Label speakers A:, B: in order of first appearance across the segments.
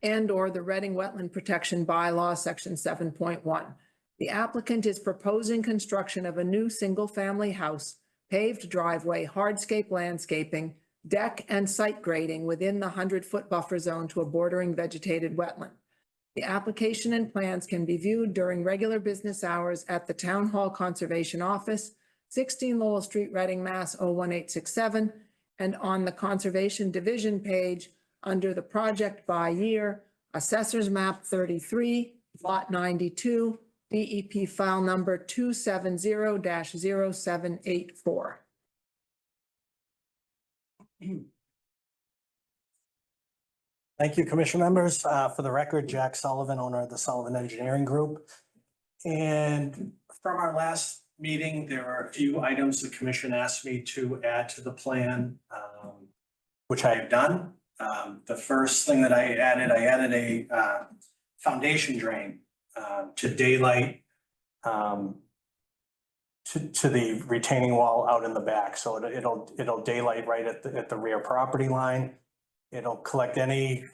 A: and/or the Reading Wetland Protection Bylaw, Section 7.1. The applicant is proposing construction of a new single-family house, paved driveway, hardscape landscaping, deck, and site grading within the 100-foot buffer zone to a bordering vegetated wetland. The application and plans can be viewed during regular business hours at the Town Hall Conservation Office, 16 Lowell Street, Reading, Mass. 01867, and on the Conservation Division page under the project by year, Assessor's Map 33, Lot 92, DEP file number 270-0784.
B: Thank you, Commission members. For the record, Jack Sullivan, owner of the Sullivan Engineering Group. And from our last meeting, there are a few items the Commission asked me to add to the plan, which I have done. The first thing that I added a foundation drain to daylight to the retaining wall out in the back. So it'll daylight right at the rear property line. It'll collect any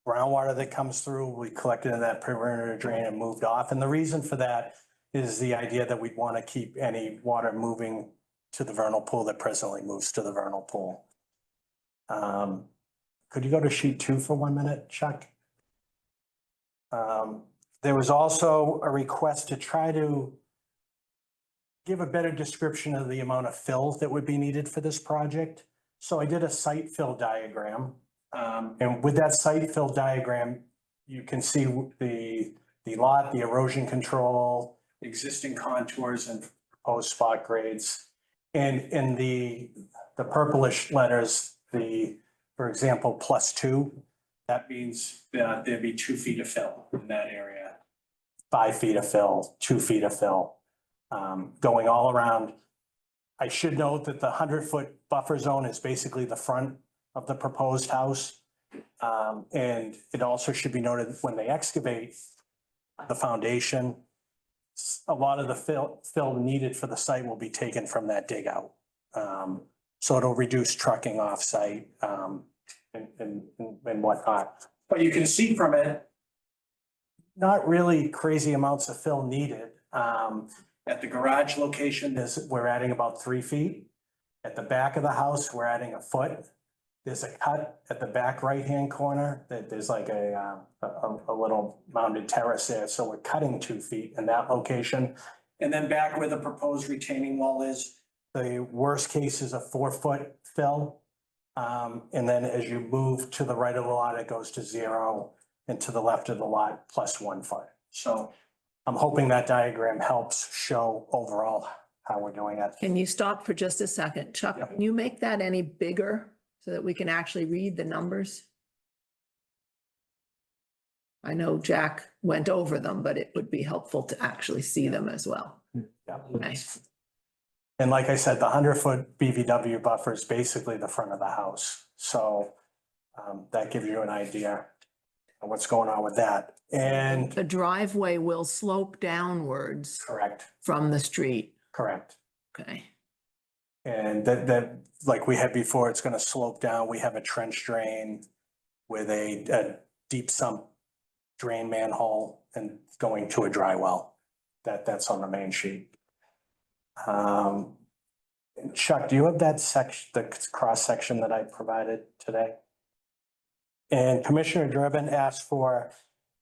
B: groundwater that comes through. We collected in that perimeter drain and moved off. And the reason for that is the idea that we'd want to keep any water moving to the vernal pool that presently moves to the vernal pool. Could you go to sheet 2 for 1 minute, Chuck? There was also a request to try to give a better description of the amount of fill that would be needed for this project. So I did a site fill diagram. And with that site fill diagram, you can see the lot, the erosion control, existing contours and proposed spot grades. And in the purplish letters, for example, +2, that means that there'd be 2 feet of fill in that area. 5 feet of fill, 2 feet of fill, going all around. I should note that the 100-foot buffer zone is basically the front of the proposed house. And it also should be noted when they excavate the foundation, a lot of the fill needed for the site will be taken from that dig out. So it'll reduce trucking off site and whatnot. But you can see from it, not really crazy amounts of fill needed. At the garage location, we're adding about 3 feet. At the back of the house, we're adding a foot. There's a cut at the back right-hand corner that there's like a little mounded terrace there. So we're cutting 2 feet in that location. And then back where the proposed retaining wall is, the worst case is a 4-foot fill. And then as you move to the right of the lot, it goes to 0, and to the left of the lot, +1 foot. So I'm hoping that diagram helps show overall how we're doing it.
A: Can you stop for just a second? Chuck,
B: Yep.
A: Can you make that any bigger so that we can actually read the numbers? I know Jack went over them, but it would be helpful to actually see them as well.
B: Yeah.
A: Okay.
B: And like I said, the 100-foot BVW buffer is basically the front of the house. So that gives you an idea of what's going on with that. And
A: The driveway will slope downwards
B: correct,
A: from the street.
B: correct.
A: Okay.
B: And that like we had before, it's going to slope down. We have a trench drain with a deep sump drain manhole and going to a dry well. That's on the main sheet. Chuck, do you have that section, the cross section that I provided today? And Commissioner Durbin asked for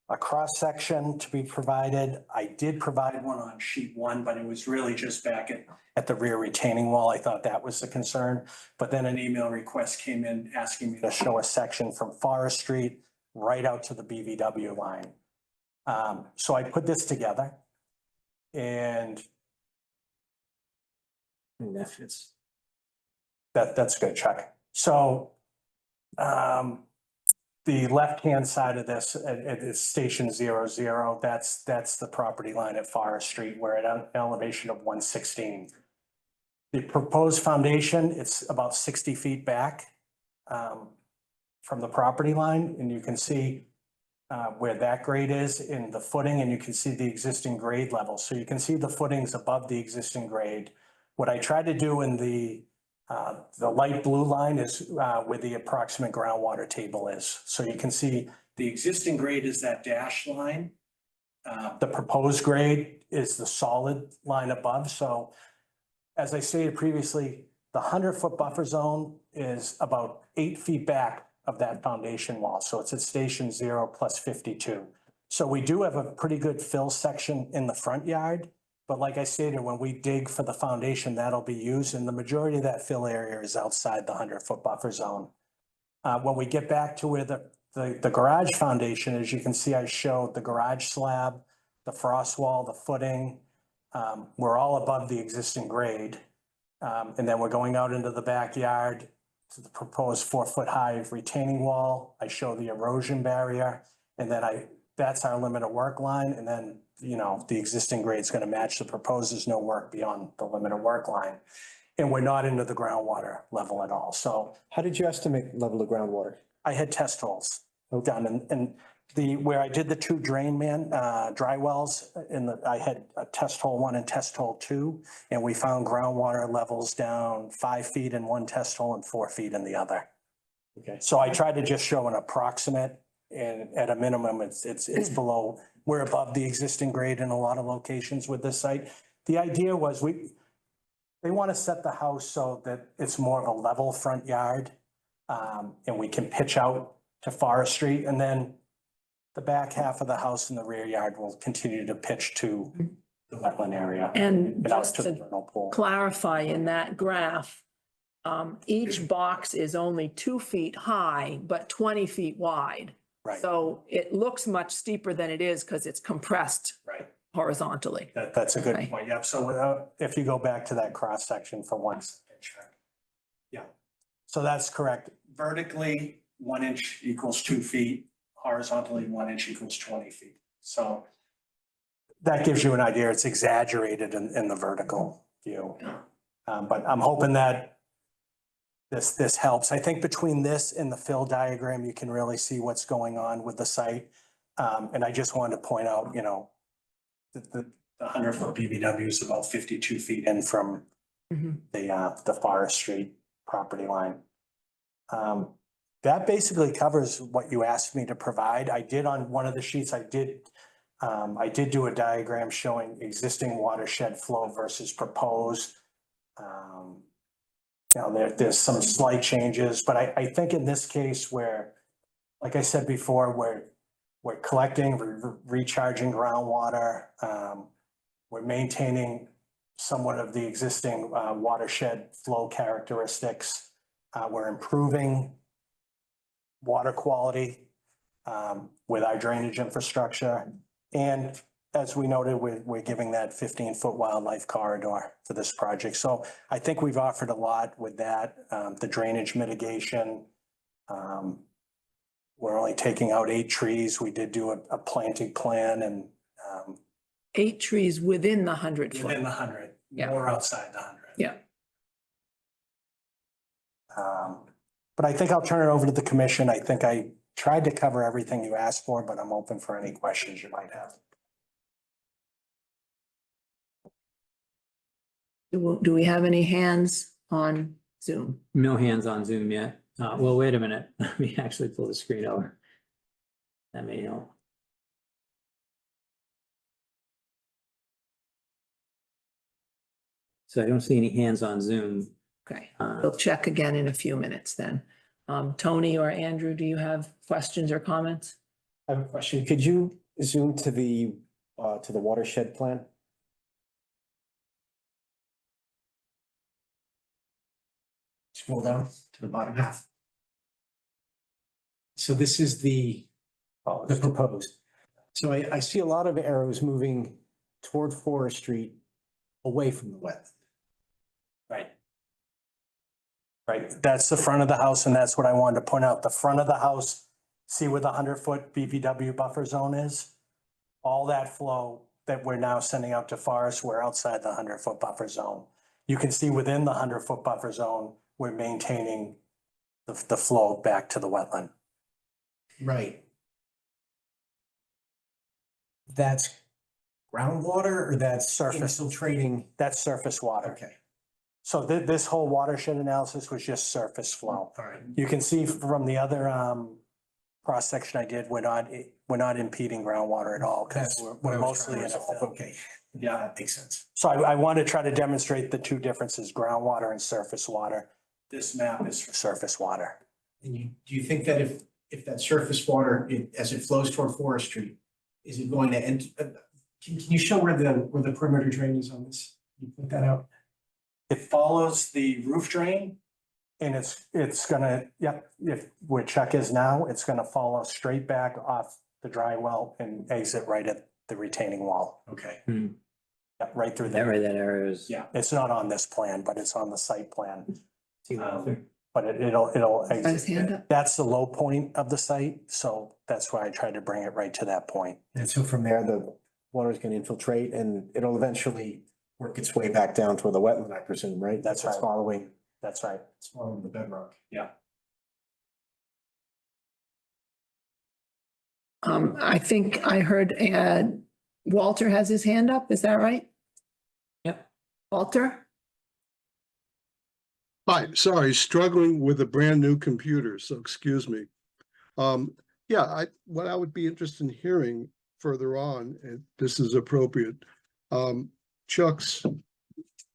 B: a cross section to be provided. I did provide one on sheet 1, but it was really just back at the rear retaining wall. I thought that was the concern. But then an email request came in asking me to show a section from Forest Street right out to the BVW line. So I put this together and that's good, Chuck. So the left-hand side of this is station 00. That's the property line at Forest Street. We're at an elevation of 116. The proposed foundation, it's about 60 feet back from the property line, and you can see where that grade is in the footing, and you can see the existing grade level. So you can see the footings above the existing grade. What I tried to do in the light blue line is where the approximate groundwater table is. So you can see The existing grade is that dash line. The proposed grade is the solid line above, so as I stated previously, the 100-foot buffer zone is about 8 feet back of that foundation wall, so it's at station 0 plus 52. So we do have a pretty good fill section in the front yard, but like I stated, when we dig for the foundation, that'll be used, and the majority of that fill area is outside the 100-foot buffer zone. When we get back to where the garage foundation, as you can see, I showed the garage slab, the frost wall, the footing, we're all above the existing grade. And then we're going out into the backyard to the proposed 4-foot-high retaining wall. I show the erosion barrier, and then that's our limit of work line. And then, the existing grade is going to match the proposed. There's no work beyond the limit of work line. And we're not into the groundwater level at all. So
C: How did you estimate level of groundwater?
B: I had test holes done, and where I did the 2 drain dry wells I had a test hole 1 and test hole 2, and we found groundwater levels down 5 feet in one test hole and 4 feet in the other.
C: Okay.
B: So I tried to just show an approximate, and at a minimum, it's below, we're above the existing grade in a lot of locations with this site. The idea was they want to set the house so that it's more of a level front yard, and we can pitch out to Forest Street, and then the back half of the house in the rear yard will continue to pitch to the wetland area.
A: And
B: out
A: just
B: to the
A: to
B: vernal pool.
A: clarify in that graph, each box is only 2 feet high, but 20 feet wide.
B: Right,
A: So it looks much steeper than it is because it's compressed
B: right.
A: horizontally.
B: That's a good
A: Okay.
B: point. Yep. So if you go back to that cross section for once. Yeah. So that's correct. Vertically, 1 inch equals 2 feet. Horizontally, 1 inch equals 20 feet. So that gives you an idea. It's exaggerated in the vertical view. But I'm hoping that this helps. I think between this and the fill diagram, you can really see what's going on with the site. And I just wanted to point out, the 100-foot BBW is about 52 feet in from
A: Mhm.
B: the Forest Street property line. That basically covers what you asked me to provide. I did on one of the sheets, I did do a diagram showing existing watershed flow versus proposed. There's some slight changes, but I think in this case where, like I said before, we're collecting, recharging groundwater. We're maintaining somewhat of the existing watershed flow characteristics. We're improving water quality with our drainage infrastructure. And as we noted, we're giving that 15-foot wildlife corridor for this project. So I think we've offered a lot with that, the drainage mitigation. We're only taking out 8 trees. We did do a planting plan and
A: 8 trees within the 100
B: within
A: foot.
B: the 100,
A: Yeah.
B: more outside the 100.
A: Yeah.
B: But I think I'll turn it over to the commission. I think I tried to cover everything you asked for, but I'm open for any questions you might have.
A: Do we have any hands on Zoom?
D: No hands on Zoom yet. Well, wait a minute. Let me actually pull the screen over. That may help. So I don't see any hands on Zoom.
A: Okay, we'll check again in a few minutes then. Tony or Andrew, do you have questions or comments?
C: I have a question. Could you zoom to the watershed plan?
E: Scroll down to the bottom half. So this is the proposed. So I see a lot of arrows moving toward Forest Street away from the wetland.
B: Right. Right, that's the front of the house, and that's what I wanted to point out. The front of the house, see where the 100-foot BVW buffer zone is? All that flow that we're now sending out to Forest, we're outside the 100-foot buffer zone. You can see within the 100-foot buffer zone, we're maintaining the flow back to the wetland.
E: Right. That's groundwater or that's
B: Surface.
E: infiltrating?
B: That's surface water.
E: Okay,
B: So this whole watershed analysis was just surface flow.
E: all right.
B: You can see from the other cross-section I did, we're not impeding groundwater at all, because
E: That's what
B: we're
E: I was
B: mostly
E: trying
B: in
E: to
B: a
E: resolve.
B: fill.
E: Okay, yeah, that makes sense.
B: So I want to try to demonstrate the two differences, groundwater and surface water. This map is for surface water.
E: And do you think that if that surface water, as it flows toward Forest Street, is it going to end? Can you show where the perimeter drain is on this? Can you put that out?
B: It follows the roof drain and it's gonna, yep, if where Chuck is now, it's gonna follow straight back off the dry well and exit right at the retaining wall.
E: Okay.
B: Yep, right through
D: That
B: there.
D: right, that area is.
B: Yeah, it's not on this plan, but it's on the site plan.
D: See Walter?
B: But it'll
A: Got his hand
B: exit.
A: up?
B: That's the low point of the site, so that's why I tried to bring it right to that point.
C: And so from there, the water is gonna infiltrate and it'll eventually work its way back down toward the wetland, I presume, right?
B: That's
C: It's
B: right.
C: following.
B: That's right.
E: It's following the bedrock.
B: Yeah.
A: I think I heard, Walter has his hand up, is that right?
D: Yep.
A: Walter?
F: Hi, sorry, struggling with a brand new computer, so excuse me. Yeah, what I would be interested in hearing further on, and this is appropriate, Chuck's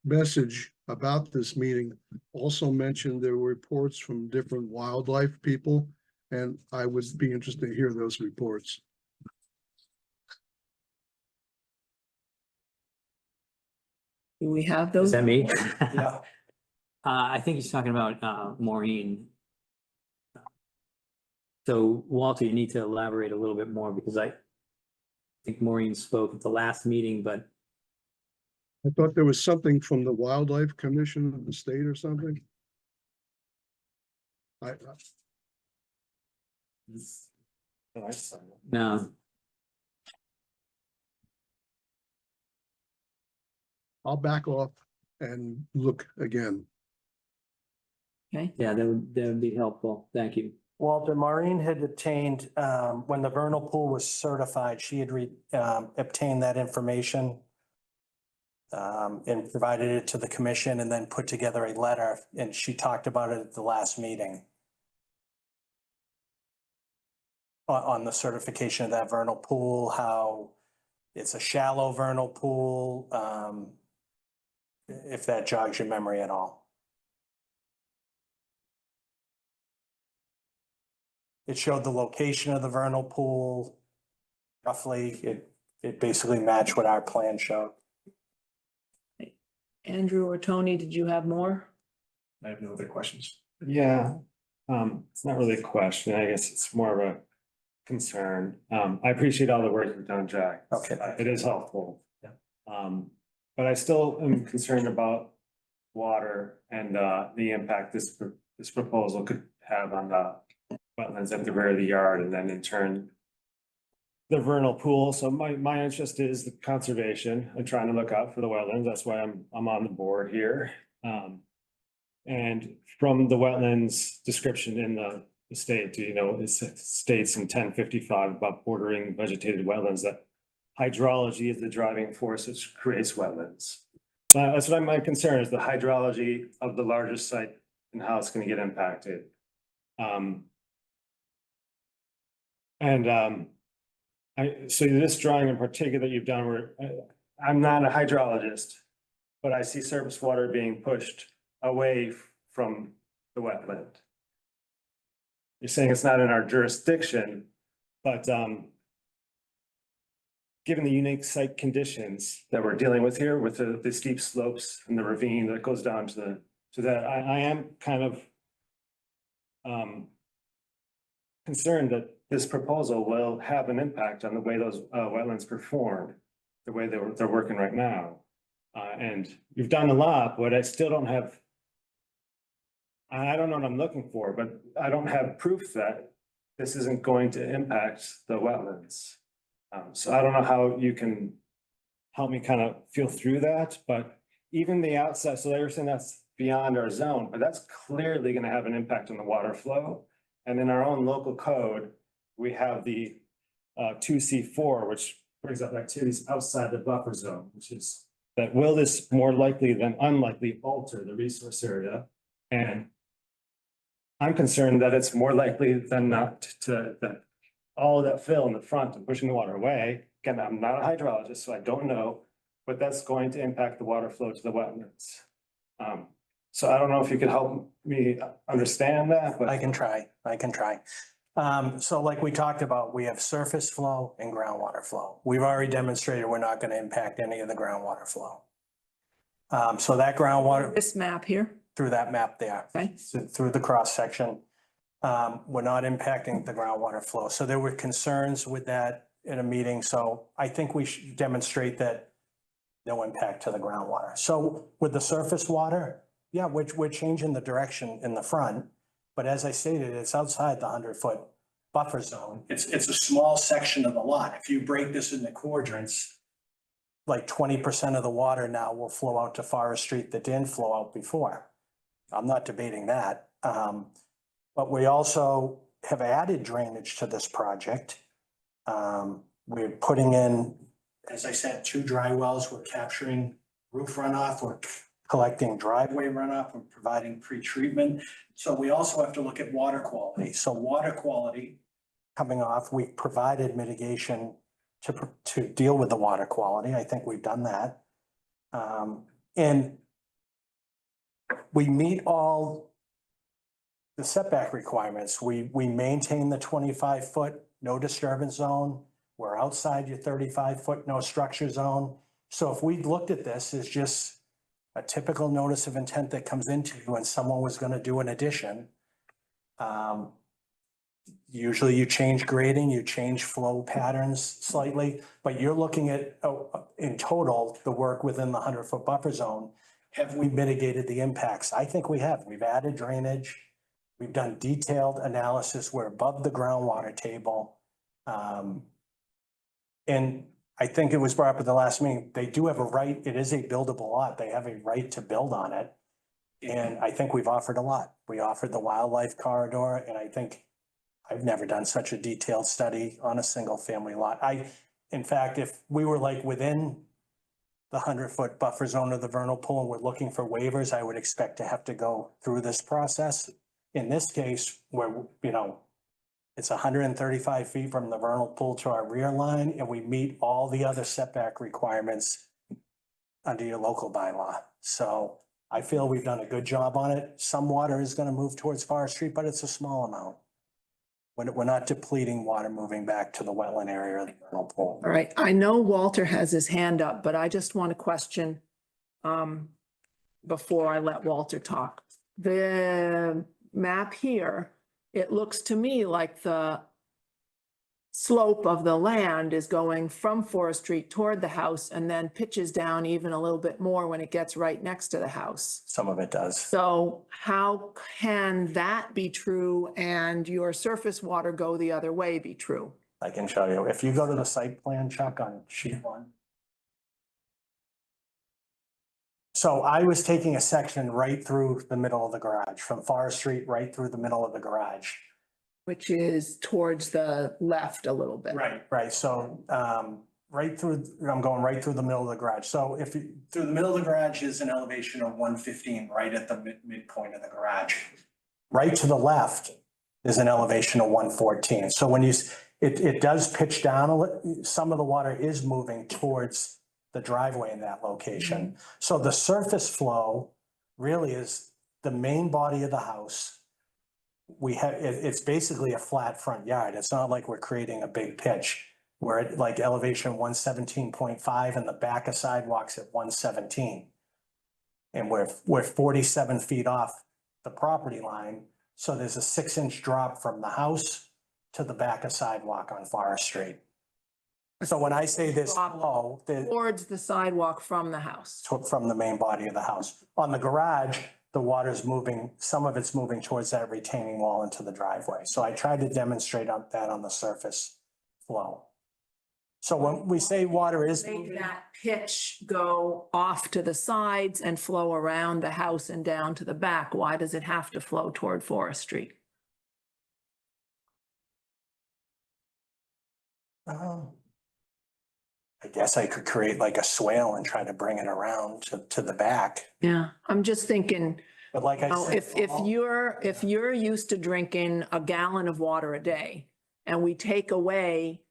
F: message about this meeting also mentioned there were reports from different wildlife people, and I would be interested to hear those reports.
A: Do we have
D: Is
A: those?
D: that me?
B: Yeah.
D: I think he's talking about Maureen. So Walter, you need to elaborate a little bit more because I think Maureen spoke at the last meeting, but
F: I thought there was something from the Wildlife Commission of the state or something.
D: no.
F: I'll back off and look again.
A: Okay,
D: Yeah, that would be helpful. Thank you.
B: Walter, Maureen had obtained, when the vernal pool was certified, she had obtained that information and provided it to the commission and then put together a letter, and she talked about it at the last meeting on the certification of that vernal pool, how it's a shallow vernal pool, if that jogs your memory at all. It showed the location of the vernal pool. Roughly, it basically matched what our plan showed.
A: Andrew or Tony, did you have more?
E: I have no other questions.
G: Yeah, it's not really a question. I guess it's more of a concern. I appreciate all the work you've done, Jack.
B: Okay.
G: It is helpful.
E: Yeah.
G: But I still am concerned about water and the impact this proposal could have on the wetlands at the rear of the yard and then in turn the vernal pool. So my interest is the conservation and trying to look out for the wetlands. That's why I'm on the board here. And from the wetlands description in the state, you know, it states in 1055 about bordering vegetated wetlands that hydrology is the driving force that creates wetlands. That's what my concern is, the hydrology of the largest site and how it's going to get impacted. So this drawing in particular that you've done, where I'm not a hydrologist, but I see surface water being pushed away from the wetland. You're saying it's not in our jurisdiction, but given the unique site conditions that we're dealing with here with the steep slopes and the ravine that goes down to that, I am kind of concerned that this proposal will have an impact on the way those wetlands perform, the way they're working right now. And you've done a lot, but I still don't have, I don't know what I'm looking for, but I don't have proof that this isn't going to impact the wetlands. So I don't know how you can help me kind of feel through that, but even the outside, so they were saying that's beyond our zone, but that's clearly going to have an impact on the water flow. And in our own local code, we have the 2C4, which brings up activities outside the buffer zone, which is that will this more likely than unlikely alter the resource area? And I'm concerned that it's more likely than not that all of that fill in the front and pushing the water away. Again, I'm not a hydrologist, so I don't know, but that's going to impact the water flow to the wetlands. So I don't know if you could help me understand that, but.
B: I can try. So like we talked about, we have surface flow and groundwater flow. We've already demonstrated we're not gonna impact any of the groundwater flow. So that groundwater
A: This map here,
B: through that map there,
A: okay?
B: through the cross section, we're not impacting the groundwater flow. So there were concerns with that in a meeting. So I think we should demonstrate that no impact to the groundwater. So with the surface water, yeah, we're changing the direction in the front. But as I stated, it's outside the 100-foot buffer zone. It's a small section of the lot. If you break this into quadrants, like 20% of the water now will flow out to Forest Street that didn't flow out before. I'm not debating that. But we also have added drainage to this project. We're putting in, as I said, 2 dry wells. We're capturing roof runoff. We're collecting driveway runoff. We're providing pre-treatment. So we also have to look at water quality. So water quality coming off, we've provided mitigation to deal with the water quality. I think we've done that. And we meet all the setback requirements. We maintain the 25-foot no disturbance zone. We're outside your 35-foot no structure zone. So if we looked at this as just a typical notice of intent that comes into you when someone was going to do an addition, usually you change grading, you change flow patterns slightly, but you're looking at, in total, the work within the 100-foot buffer zone. Have we mitigated the impacts? I think we have. We've added drainage. We've done detailed analysis. We're above the groundwater table. And I think it was brought up at the last meeting, they do have a right, it is a buildable lot. They have a right to build on it. And I think we've offered a lot. We offered the wildlife corridor, and I think I've never done such a detailed study on a single family lot. In fact, if we were like within the 100-foot buffer zone of the vernal pool and we're looking for waivers, I would expect to have to go through this process. In this case, where, it's 135 feet from the vernal pool to our rear line, and we meet all the other setback requirements under your local bylaw. So I feel we've done a good job on it. Some water is going to move towards Forest Street, but it's a small amount. We're not depleting water moving back to the wetland area of the vernal pool.
A: All right, I know Walter has his hand up, but I just want to question before I let Walter talk. The map here, it looks to me like the slope of the land is going from Forest Street toward the house and then pitches down even a little bit more when it gets right next to the house.
B: Some of it does.
A: So how can that be true and your surface water go the other way be true?
B: I can show you. If you go to the site plan, Chuck, on sheet 1. So I was taking a section right through the middle of the garage, from Forest Street right through the middle of the garage.
A: Which is towards the left a little bit.
B: Right. So, right through, I'm going right through the middle of the garage. So if you, through the middle of the garage is an elevation of 115, right at the midpoint of the garage. Right to the left is an elevation of 114. So when it does pitch down a little, some of the water is moving towards the driveway in that location. So the surface flow really is the main body of the house. We have, it's basically a flat front yard. It's not like we're creating a big pitch. We're at like elevation 117.5 and the back of sidewalks at 117. And we're 47 feet off the property line. So there's a 6-inch drop from the house to the back of sidewalk on Forest Street. So when I say this flow,
A: Towards the sidewalk from the house.
B: from the main body of the house. On the garage, the water's moving, some of it's moving towards that retaining wall into the driveway. So I tried to demonstrate that on the surface flow. So when we say water is
A: Make
B: moving,
A: that pitch go off to the sides and flow around the house and down to the back. Why does it have to flow toward Forest Street?
B: I guess I could create like a swale and try to bring it around to the back.
A: Yeah, I'm just thinking
B: But like I
A: Now,
B: said.
A: if you're used to drinking a gallon of water a day and we take away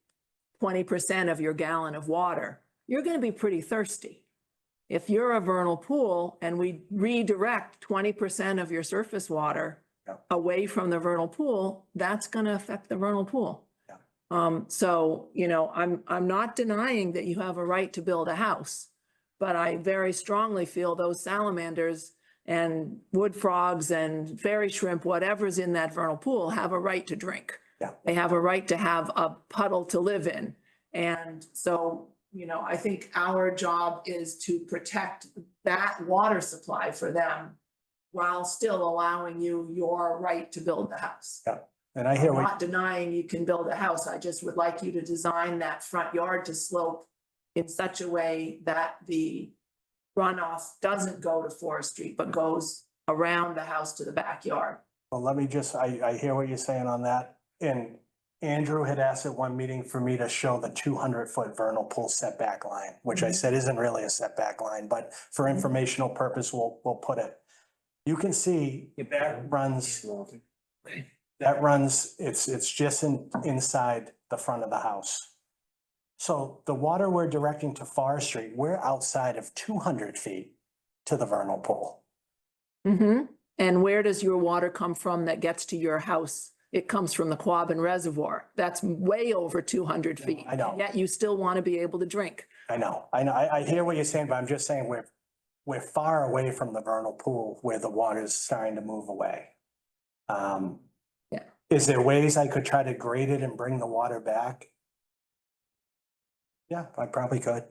A: 20% of your gallon of water, you're going to be pretty thirsty. If you're a vernal pool and we redirect 20% of your surface water
B: Yeah.
A: away from the vernal pool, that's going to affect the vernal pool.
B: Yeah.
A: So, you know, I'm not denying that you have a right to build a house, but I very strongly feel those salamanders and wood frogs and fairy shrimp, whatever's in that vernal pool, have a right to drink.
B: Yeah.
A: They have a right to have a puddle to live in. And so, you know, I think our job is to protect that water supply for them while still allowing you your right to build the house.
B: Yeah. And I hear
A: I'm
B: what,
A: not denying you can build a house. I just would like you to design that front yard to slope in such a way that the runoff doesn't go to Forest Street, but goes around the house to the backyard.
B: well, let me just, I hear what you're saying on that. And Andrew had asked at one meeting for me to show the 200-foot vernal pool setback line, which I said isn't really a setback line, but for informational purpose, we'll put it. You can see that runs, it's just inside the front of the house. So the water we're directing to Forest Street, we're outside of 200 feet to the vernal pool.
A: Mm-hmm. And where does your water come from that gets to your house? It comes from the Quabbin Reservoir. That's way over 200 feet.
B: I know.
A: Yet you still want to be able to drink.
B: I know, I hear what you're saying, but I'm just saying we're far away from the vernal pool where the water is starting to move away.
A: Yeah.
B: Is there ways I could try to grade it and bring the water back? Yeah, I probably could.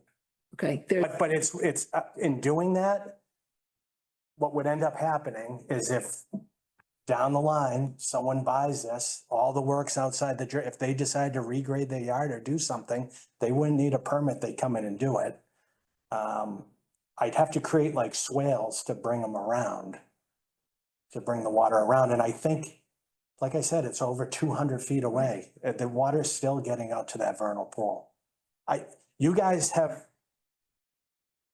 A: Okay, there,
B: But it's, in doing that, what would end up happening is if down the line, someone buys this, all the work's outside the, if they decide to regrade their yard or do something, they wouldn't need a permit, they come in and do it. I'd have to create like swales to bring them around, to bring the water around. And I think, like I said, it's over 200 feet away. The water's still getting out to that vernal pool. You guys have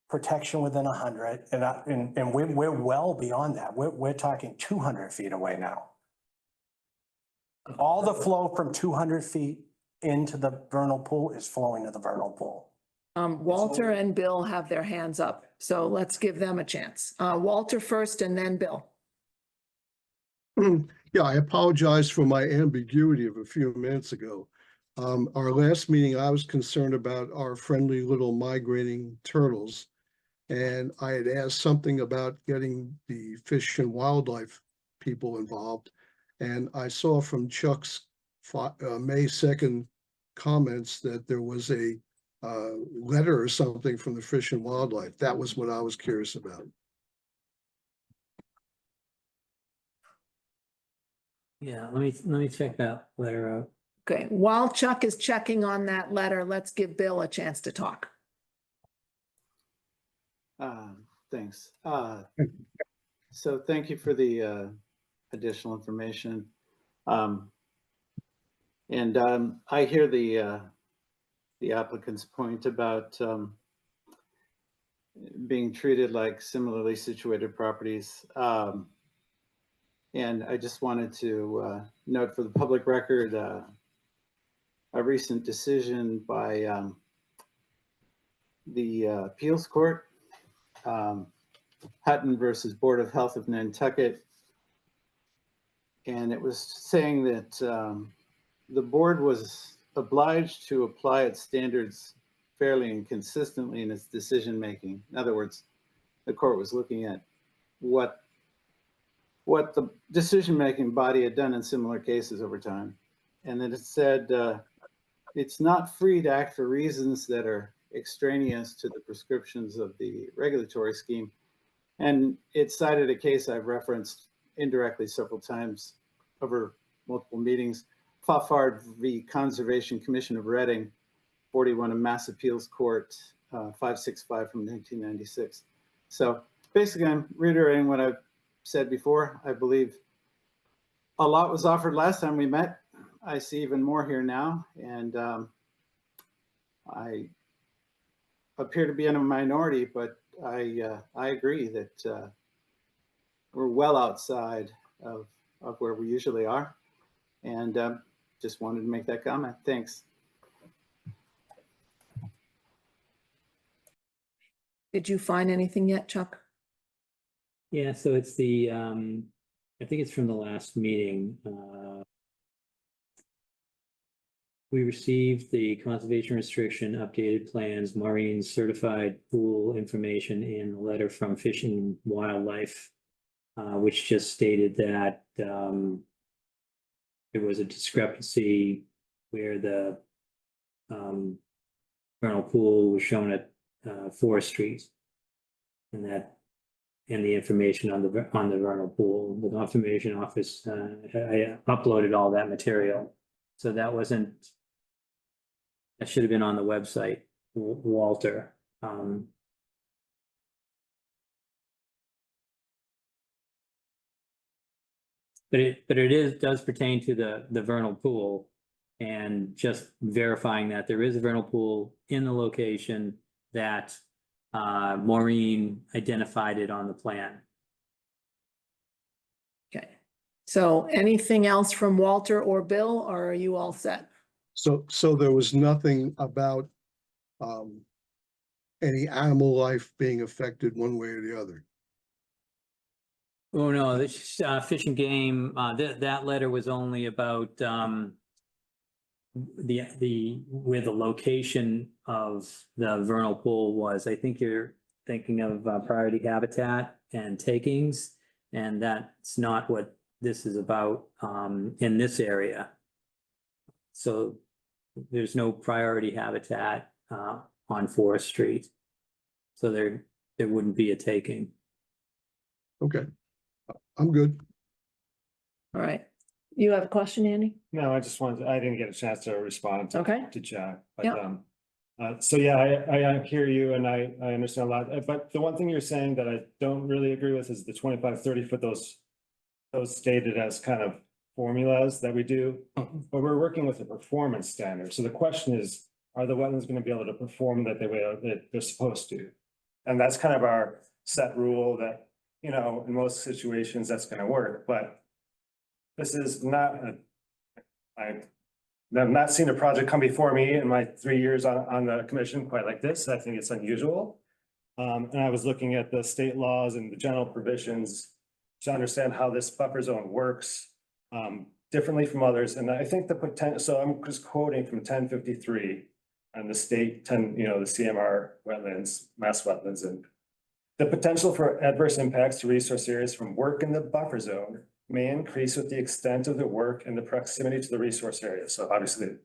B: protection within 100 and we're well beyond that. We're talking 200 feet away now. All the flow from 200 feet into the vernal pool is flowing to the vernal pool.
A: Walter and Bill have their hands up, so let's give them a chance. Walter first and then Bill.
F: Yeah, I apologize for my ambiguity of a few minutes ago. Our last meeting, I was concerned about our friendly little migrating turtles. And I had asked something about getting the Fish and Wildlife people involved. And I saw from Chuck's May 2nd comments that there was a letter or something from the Fish and Wildlife. That was what I was curious about.
D: Yeah, let me check that letter out.
A: Okay, while Chuck is checking on that letter, let's give Bill a chance to talk.
H: Thanks. So thank you for the additional information. I hear the applicant's point about being treated like similarly situated properties. And I just wanted to note for the public record, a recent decision by the appeals court, Hutton versus Board of Health of Nantucket. And it was saying that the board was obliged to apply its standards fairly and consistently in its decision-making. In other words, the court was looking at what the decision-making body had done in similar cases over time. And then it said, it's not free to act for reasons that are extraneous to the prescriptions of the regulatory scheme. And it cited a case I've referenced indirectly several times over multiple meetings, Fafard v. Conservation Commission of Reading, 41 of Mass Appeals Court, 565 from 1996. So basically I'm reiterating what I've said before. I believe a lot was offered last time we met. I see even more here now. And I appear to be in a minority, but I agree that we're well outside of where we usually are. And just wanted to make that comment. Thanks.
A: Did you find anything yet, Chuck?
D: Yeah, so it's the, I think it's from the last meeting. We received the conservation restriction updated plans, Maureen certified pool information, and a letter from Fish and Wildlife, which just stated that there was a discrepancy where the vernal pool was shown at Forest Street, and the information on the vernal pool. The Conservation Office, I uploaded all that material, so that should have been on the website, Walter. But it does pertain to the vernal pool, and just verifying that there is a vernal pool in the location that Maureen identified it on the plan.
A: Okay. So anything else from Walter or Bill, or are you all set?
F: So there was nothing about any animal life being affected one way or the other.
D: Oh, no, this Fish and Game, that letter was only about where the location of the vernal pool was. I think you're thinking of priority habitat and takings, and that's not what this is about in this area. So there's no priority habitat on Forest Street. So there wouldn't be a taking.
F: Okay, I'm good.
A: All right. You have a question, Andy?
G: No, I didn't get a chance to respond
A: Okay.
G: to Jack,
A: Yeah.
G: but, so yeah, I hear you and I understand a lot, but the one thing you're saying that I don't really agree with is the 25, 30 foot, those stated as kind of formulas that we do, but we're working with a performance standard. So the question is, are the wetlands going to be able to perform that the way that they're supposed to? And that's kind of our set rule that, you know, in most situations that's going to work, but this is not I've not seen a project come before me in my 3 years on the commission quite like this. I think it's unusual. And I was looking at the state laws and the general provisions to understand how this buffer zone works differently from others. And I think the potential, so I'm just quoting from 1053 and the state the CMR wetlands, mass wetlands, and the potential for adverse impacts to resource areas from work in the buffer zone may increase with the extent of the work and the proximity to the resource area. So obviously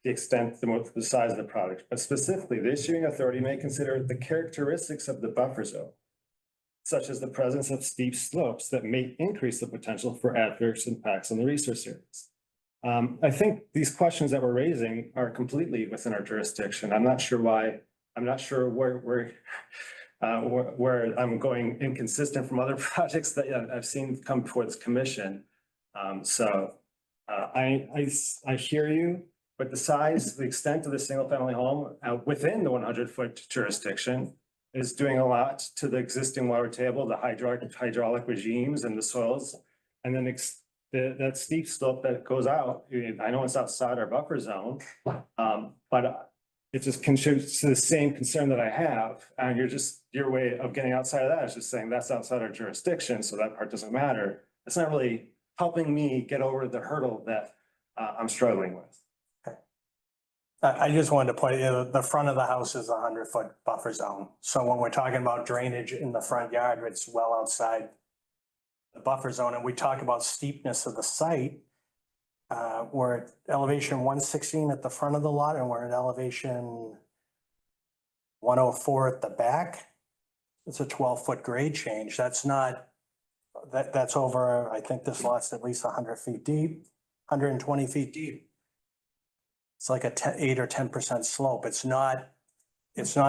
G: the extent, the size of the project, but specifically the issuing authority may consider the characteristics of the buffer zone, such as the presence of steep slopes that may increase the potential for adverse impacts on the resource areas. I think these questions that we're raising are completely within our jurisdiction. I'm not sure why, I'm not sure where I'm going inconsistent from other projects that I've seen come before this commission. I hear you, but the size, the extent of the single family home within the 100-foot jurisdiction is doing a lot to the existing water table, the hydraulic regimes and the soils. And then that steep slope that goes out, I know it's outside our buffer zone, but it just contributes to the same concern that I have. And your way of getting outside of that is just saying that's outside our jurisdiction, so that part doesn't matter. It's not really helping me get over the hurdle that I'm struggling with.
B: I just wanted to point, the front of the house is a 100-foot buffer zone. So when we're talking about drainage in the front yard, it's well outside the buffer zone. And we talk about steepness of the site. We're at elevation 116 at the front of the lot, and we're at elevation 104 at the back. It's a 12-foot grade change. That's not, that's over, I think this lot's at least 100 feet deep, 120 feet deep. It's like a 8 or 10% slope. It's not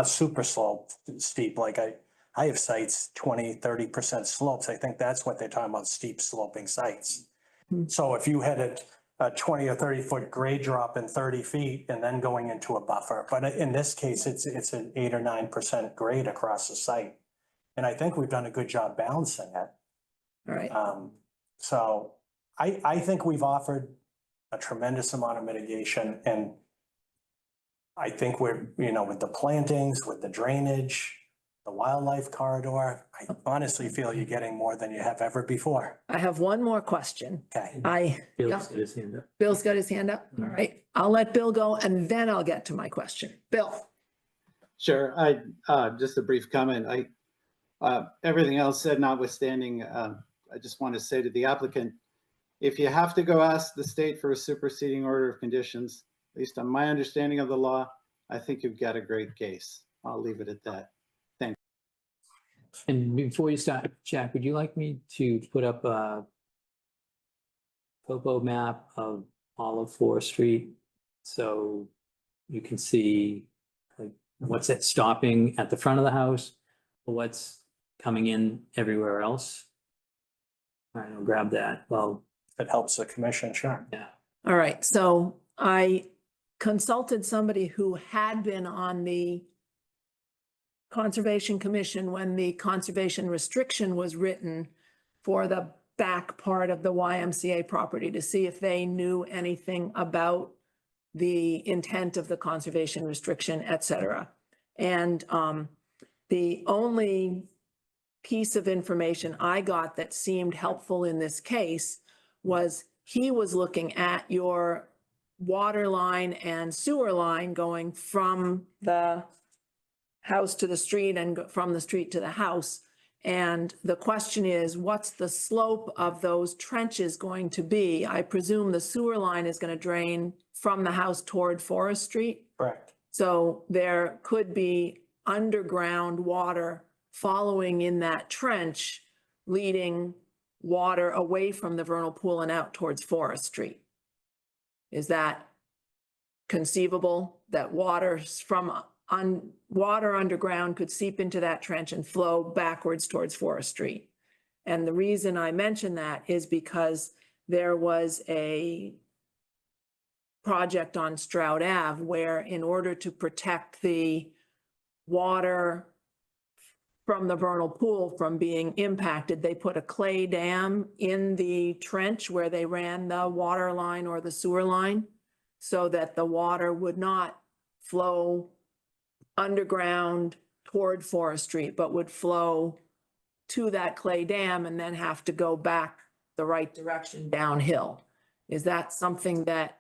B: super slope steep. Like I have sites 20, 30% slopes. I think that's what they're talking about, steep sloping sites. So if you had a 20 or 30 foot grade drop in 30 feet and then going into a buffer, but in this case, it's an 8 or 9% grade across the site. And I think we've done a good job balancing it.
A: All right.
B: So I think we've offered a tremendous amount of mitigation, and I think we're, with the plantings, with the drainage, the wildlife corridor, I honestly feel you're getting more than you have ever before.
A: I have one more question.
B: Okay.
D: Bill's
A: Yeah,
D: got his hand up.
A: Bill's got his hand up. All right. I'll let Bill go and then I'll get to my question. Bill.
H: Sure, just a brief comment. Everything else said notwithstanding, I just want to say to the applicant, if you have to go ask the state for a superseding order of conditions, at least on my understanding of the law, I think you've got a great case. I'll leave it at that.
D: And before you start, Jack, would you like me to put up a topo map of all of Forest Street? So you can see like what's it stopping at the front of the house, what's coming in everywhere else? All right, I'll grab that. Well,
B: If it helps the commission, sure.
D: yeah.
A: All right. So I consulted somebody who had been on the Conservation Commission when the conservation restriction was written for the back part of the YMCA property to see if they knew anything about the intent of the conservation restriction, et cetera. And the only piece of information I got that seemed helpful in this case was he was looking at your water line and sewer line going from the house to the street and from the street to the house. And the question is, what's the slope of those trenches going to be? I presume the sewer line is going to drain from the house toward Forest Street.
B: Correct.
A: So there could be underground water following in that trench, leading water away from the vernal pool and out towards Forest Street. Is that conceivable, that water underground could seep into that trench and flow backwards towards Forest Street? And the reason I mention that is because there was a project on Stroud Ave where, in order to protect the water from the vernal pool from being impacted, they put a clay dam in the trench where they ran the water line or the sewer line so that the water would not flow underground toward Forest Street, but would flow to that clay dam and then have to go back the right direction downhill. Is that something that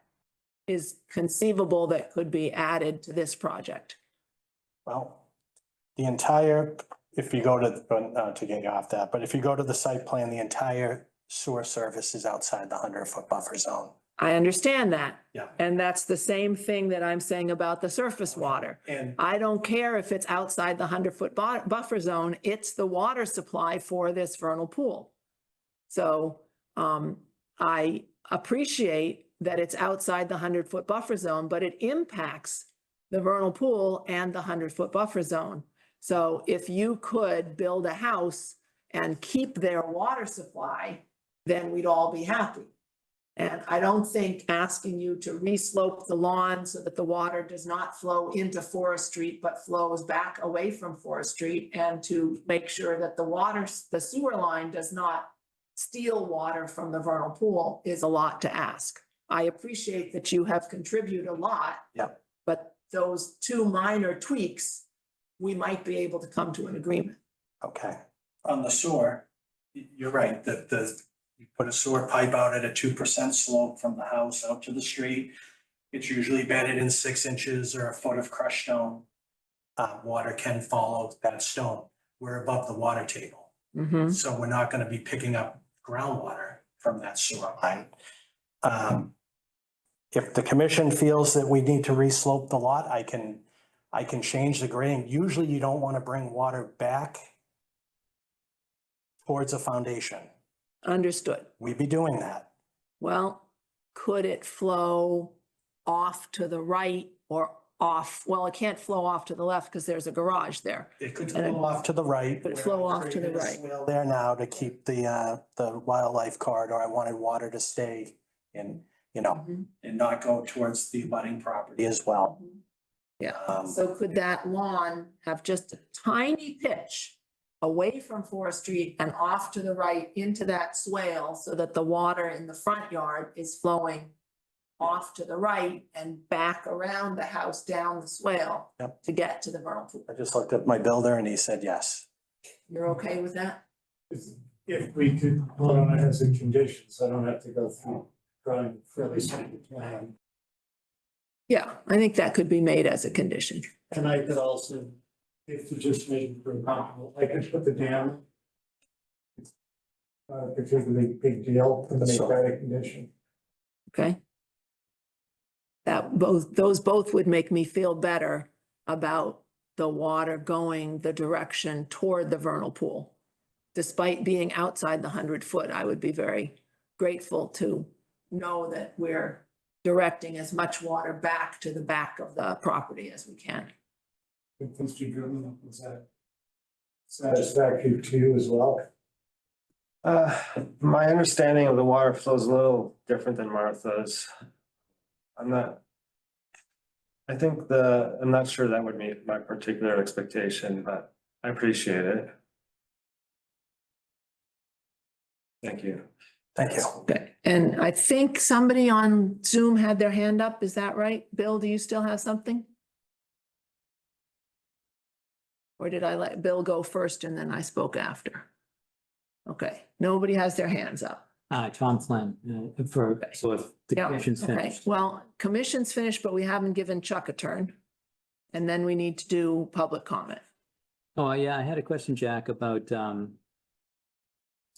A: is conceivable that could be added to this project?
B: Well, the entire, if you go to get you off that, but if you go to the site plan, the entire sewer service is outside the 100-foot buffer zone.
A: I understand that.
B: Yeah.
A: And that's the same thing that I'm saying about the surface water.
B: And
A: I don't care if it's outside the 100-foot buffer zone, it's the water supply for this vernal pool. So I appreciate that it's outside the 100-foot buffer zone, but it impacts the vernal pool and the 100-foot buffer zone. So if you could build a house and keep their water supply, then we'd all be happy. And I don't think asking you to reslope the lawn so that the water does not flow into Forest Street, but flows back away from Forest Street, and to make sure that the sewer line does not steal water from the vernal pool is a lot to ask. I appreciate that you have contributed a lot.
B: Yep.
A: But those two minor tweaks, we might be able to come to an agreement.
B: okay, on the sewer, you're right, you put a sewer pipe out at a 2% slope from the house out to the street. It's usually bedded in 6 inches or a foot of crushed stone. Water can follow that stone. We're above the water table.
A: Mhm.
B: So we're not gonna be picking up groundwater from that sewer line. If the commission feels that we need to reslope the lot, I can change the grading. Usually you don't want to bring water back towards a foundation.
A: Understood.
B: We'd be doing that.
A: Well, could it flow off to the right or off? Well, it can't flow off to the left because there's a garage there.
B: It could
A: And it-
B: flow off to the right.
A: Could it flow
B: We're
A: off to the
B: creating a
A: right?
B: swale there now to keep the wildlife corridor. I wanted water to stay in,
A: Mhm.
B: and not go towards the abutting property as well.
A: Yeah.
B: Um,
A: So could that lawn have just a tiny pitch away from Forest Street and off to the right into that swale so that the water in the front yard is flowing off to the right and back around the house down the swale
B: Yep.
A: to get to the vernal pool.
B: I just looked at my builder and he said yes.
A: You're okay with that?
I: If we could put on it as a condition, so I don't have to go through drawing fairly simple plan.
A: Yeah, I think that could be made as a condition.
I: And I could also, if you just make it very comfortable, I could put the dam. Particularly big deal to make that a condition.
A: Okay. Those both would make me feel better about the water going the direction toward the vernal pool. Despite being outside the 100-foot, I would be very grateful to know that we're directing as much water back to the back of the property as we can.
I: Mr. Goodman, was that satisfactory to you as well?
G: My understanding of the water flow is a little different than Martha's. I'm not sure that would meet my particular expectation, but I appreciate it. Thank you.
B: Thank you.
A: Okay, and I think somebody on Zoom had their hand up, is that right? Bill, do you still have something? Or did I let Bill go first and then I spoke after? Okay, nobody has their hands up.
D: Tom Flynn, so if the
A: Yeah,
D: commission's
A: okay.
D: finished.
A: Well, commission's finished, but we haven't given Chuck a turn. And then we need to do public comment.
D: Oh, yeah, I had a question, Jack, about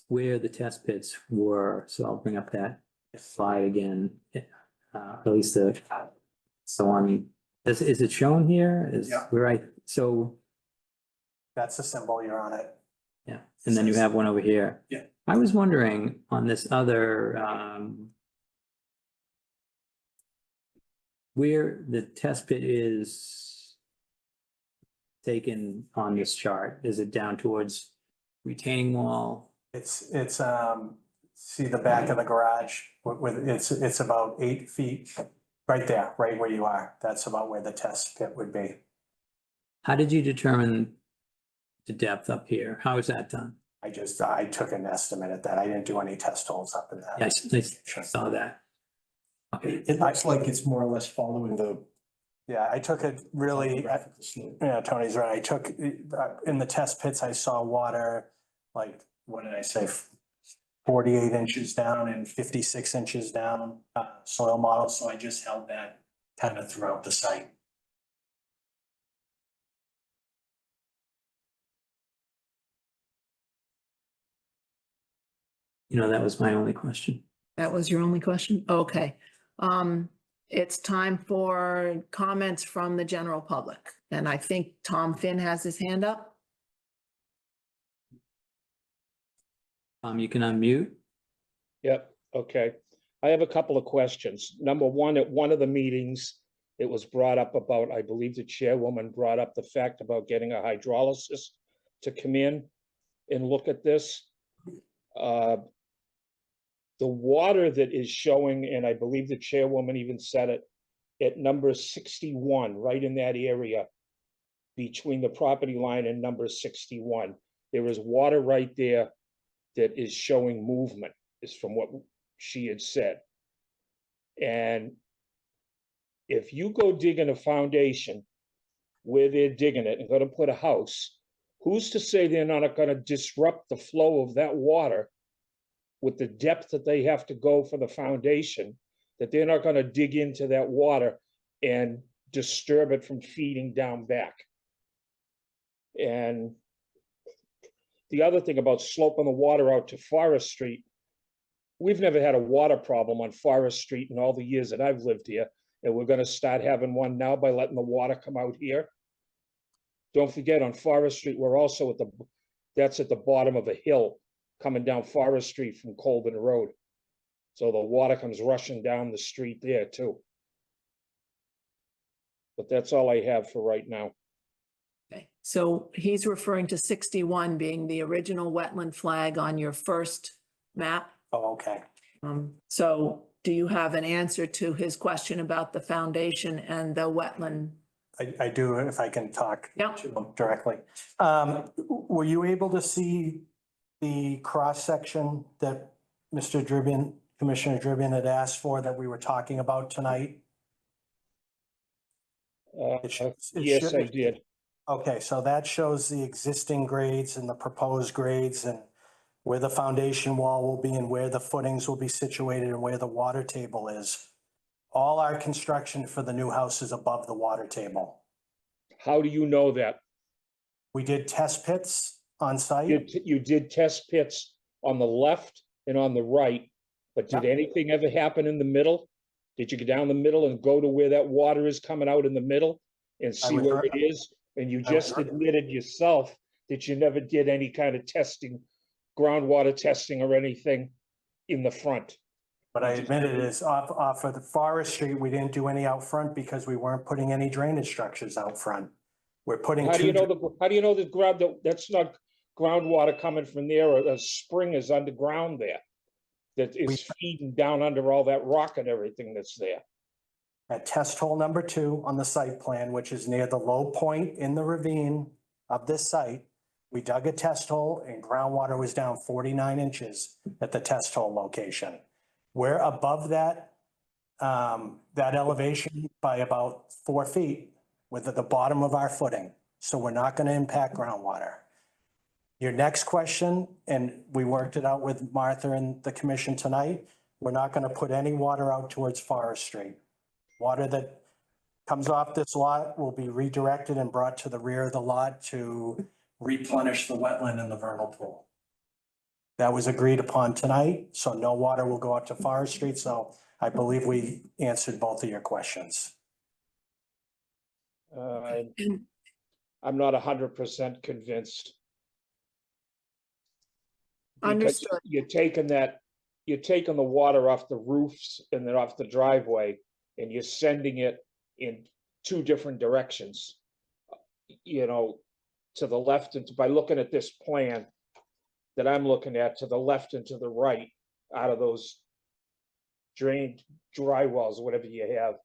D: where the test pits were, so I'll bring up that slide again. At least is it shown here?
B: Yeah.
D: So,
B: That's the symbol, you're on it.
D: yeah, and then you have one over here.
B: Yeah.
D: I was wondering on this other, where the test pit is taken on this chart, is it down towards retaining wall?
B: It's, see the back of the garage with, it's about 8 feet, right there, right where you are. That's about where the test pit would be.
D: How did you determine the depth up here? How is that done?
B: I took an estimate at that. I didn't do any test holes up in that.
D: Yes, I saw that. Okay,
B: It
E: Looks like it's more or less following the.
B: Yeah, I took it really,
E: graphical slope.
B: yeah, Tony's right. I took, in the test pits, I saw water, like, what did I say? 48 inches down and 56 inches down, soil model. So I just held that kind of throughout the site.
D: that was my only question.
A: That was your only question? Okay. It's time for comments from the general public. And I think Tom Finn has his hand up.
D: You can unmute.
J: Yep, okay. I have a couple of questions. Number one, at one of the meetings, it was brought up about, I believe the chairwoman brought up the fact about getting a hydrologist to come in and look at this. The water that is showing, and I believe the chairwoman even said it, at number 61, right in that area between the property line and number 61, there is water right there that is showing movement, is from what she had said. And if you go digging a foundation where they're digging it and going to put a house, who's to say they're not going to disrupt the flow of that water with the depth that they have to go for the foundation, that they're not going to dig into that water and disturb it from feeding down back? And the other thing about sloping the water out to Forest Street, we've never had a water problem on Forest Street in all the years that I've lived here. And we're going to start having one now by letting the water come out here. Don't forget, on Forest Street, we're also that's at the bottom of a hill coming down Forest Street from Colburn Road. So the water comes rushing down the street there too. But that's all I have for right now.
A: Okay, so he's referring to 61 being the original wetland flag on your first map.
B: Oh, okay.
A: So do you have an answer to his question about the foundation and the wetland
B: I do, if I can talk
A: Yep.
B: to them directly. Were you able to see the cross-section that Mr. Dribbin, Commissioner Dribbin had asked for that we were talking about tonight? It
J: Yes, I
B: should-
J: did.
B: Okay, so that shows the existing grades and the proposed grades and where the foundation wall will be and where the footings will be situated and where the water table is. All our construction for the new house is above the water table.
J: How do you know that?
B: We did test pits on site.
J: You did test pits on the left and on the right, but did
B: Yep.
J: anything ever happen in the middle? Did you go down the middle and go to where that water is coming out in the middle and see
B: was
J: where
B: right-
J: it is? And you
B: I was
J: just
B: right.
J: admitted yourself that you never did any kind of testing, groundwater testing or anything in the front.
B: But I admitted it is off of the Forest Street. We didn't do any out front because we weren't putting any drainage structures out front. We're putting
J: How do you
B: two,
J: know that's not groundwater coming from there, or a spring is underground there? That is feeding down under all that rock and everything that's there.
B: at test hole number 2 on the site plan, which is near the low point in the ravine of this site. We dug a test hole and groundwater was down 49 inches at the test hole location. We're above that, that elevation by about 4 feet with the bottom of our footing. So we're not going to impact groundwater. Your next question, and we worked it out with Martha and the commission tonight, we're not going to put any water out towards Forest Street. Water that comes off this lot will be redirected and brought to the rear of the lot to replenish the wetland in the vernal pool. That was agreed upon tonight, so no water will go out to Forest Street, so I believe we answered both of your questions.
J: I'm not 100% convinced. Because
A: Understood.
J: you're taking the water off the roofs and then off the driveway, and you're sending it in 2 different directions. You know, to the left and by looking at this plan that I'm looking at, to the left and to the right, out of those drained dry wells, whatever you have.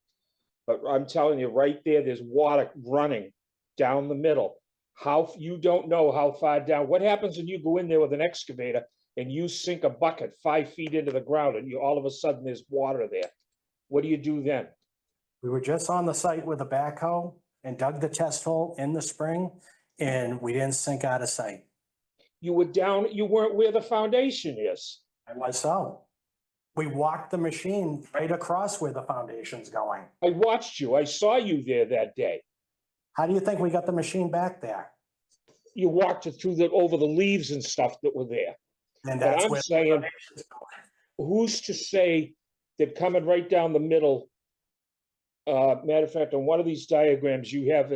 J: But I'm telling you, right there, there's water running down the middle. You don't know how far down. What happens when you go in there with an excavator and you sink a bucket 5 feet into the ground and all of a sudden there's water there? What do you do then?
B: We were just on the site with a backhoe and dug the test hole in the spring, and we didn't sink out of sight.
J: You weren't where the foundation is.
B: I was so. We walked the machine right across where the foundation's going.
J: I watched you. I saw you there that day.
B: How do you think we got the machine back there?
J: You walked it through over the leaves and stuff that were there.
B: And
J: But
B: that's
J: I'm
B: where the
J: saying,
B: foundation's going.
J: who's to say that coming right down the middle, matter of fact, on one of these diagrams, you have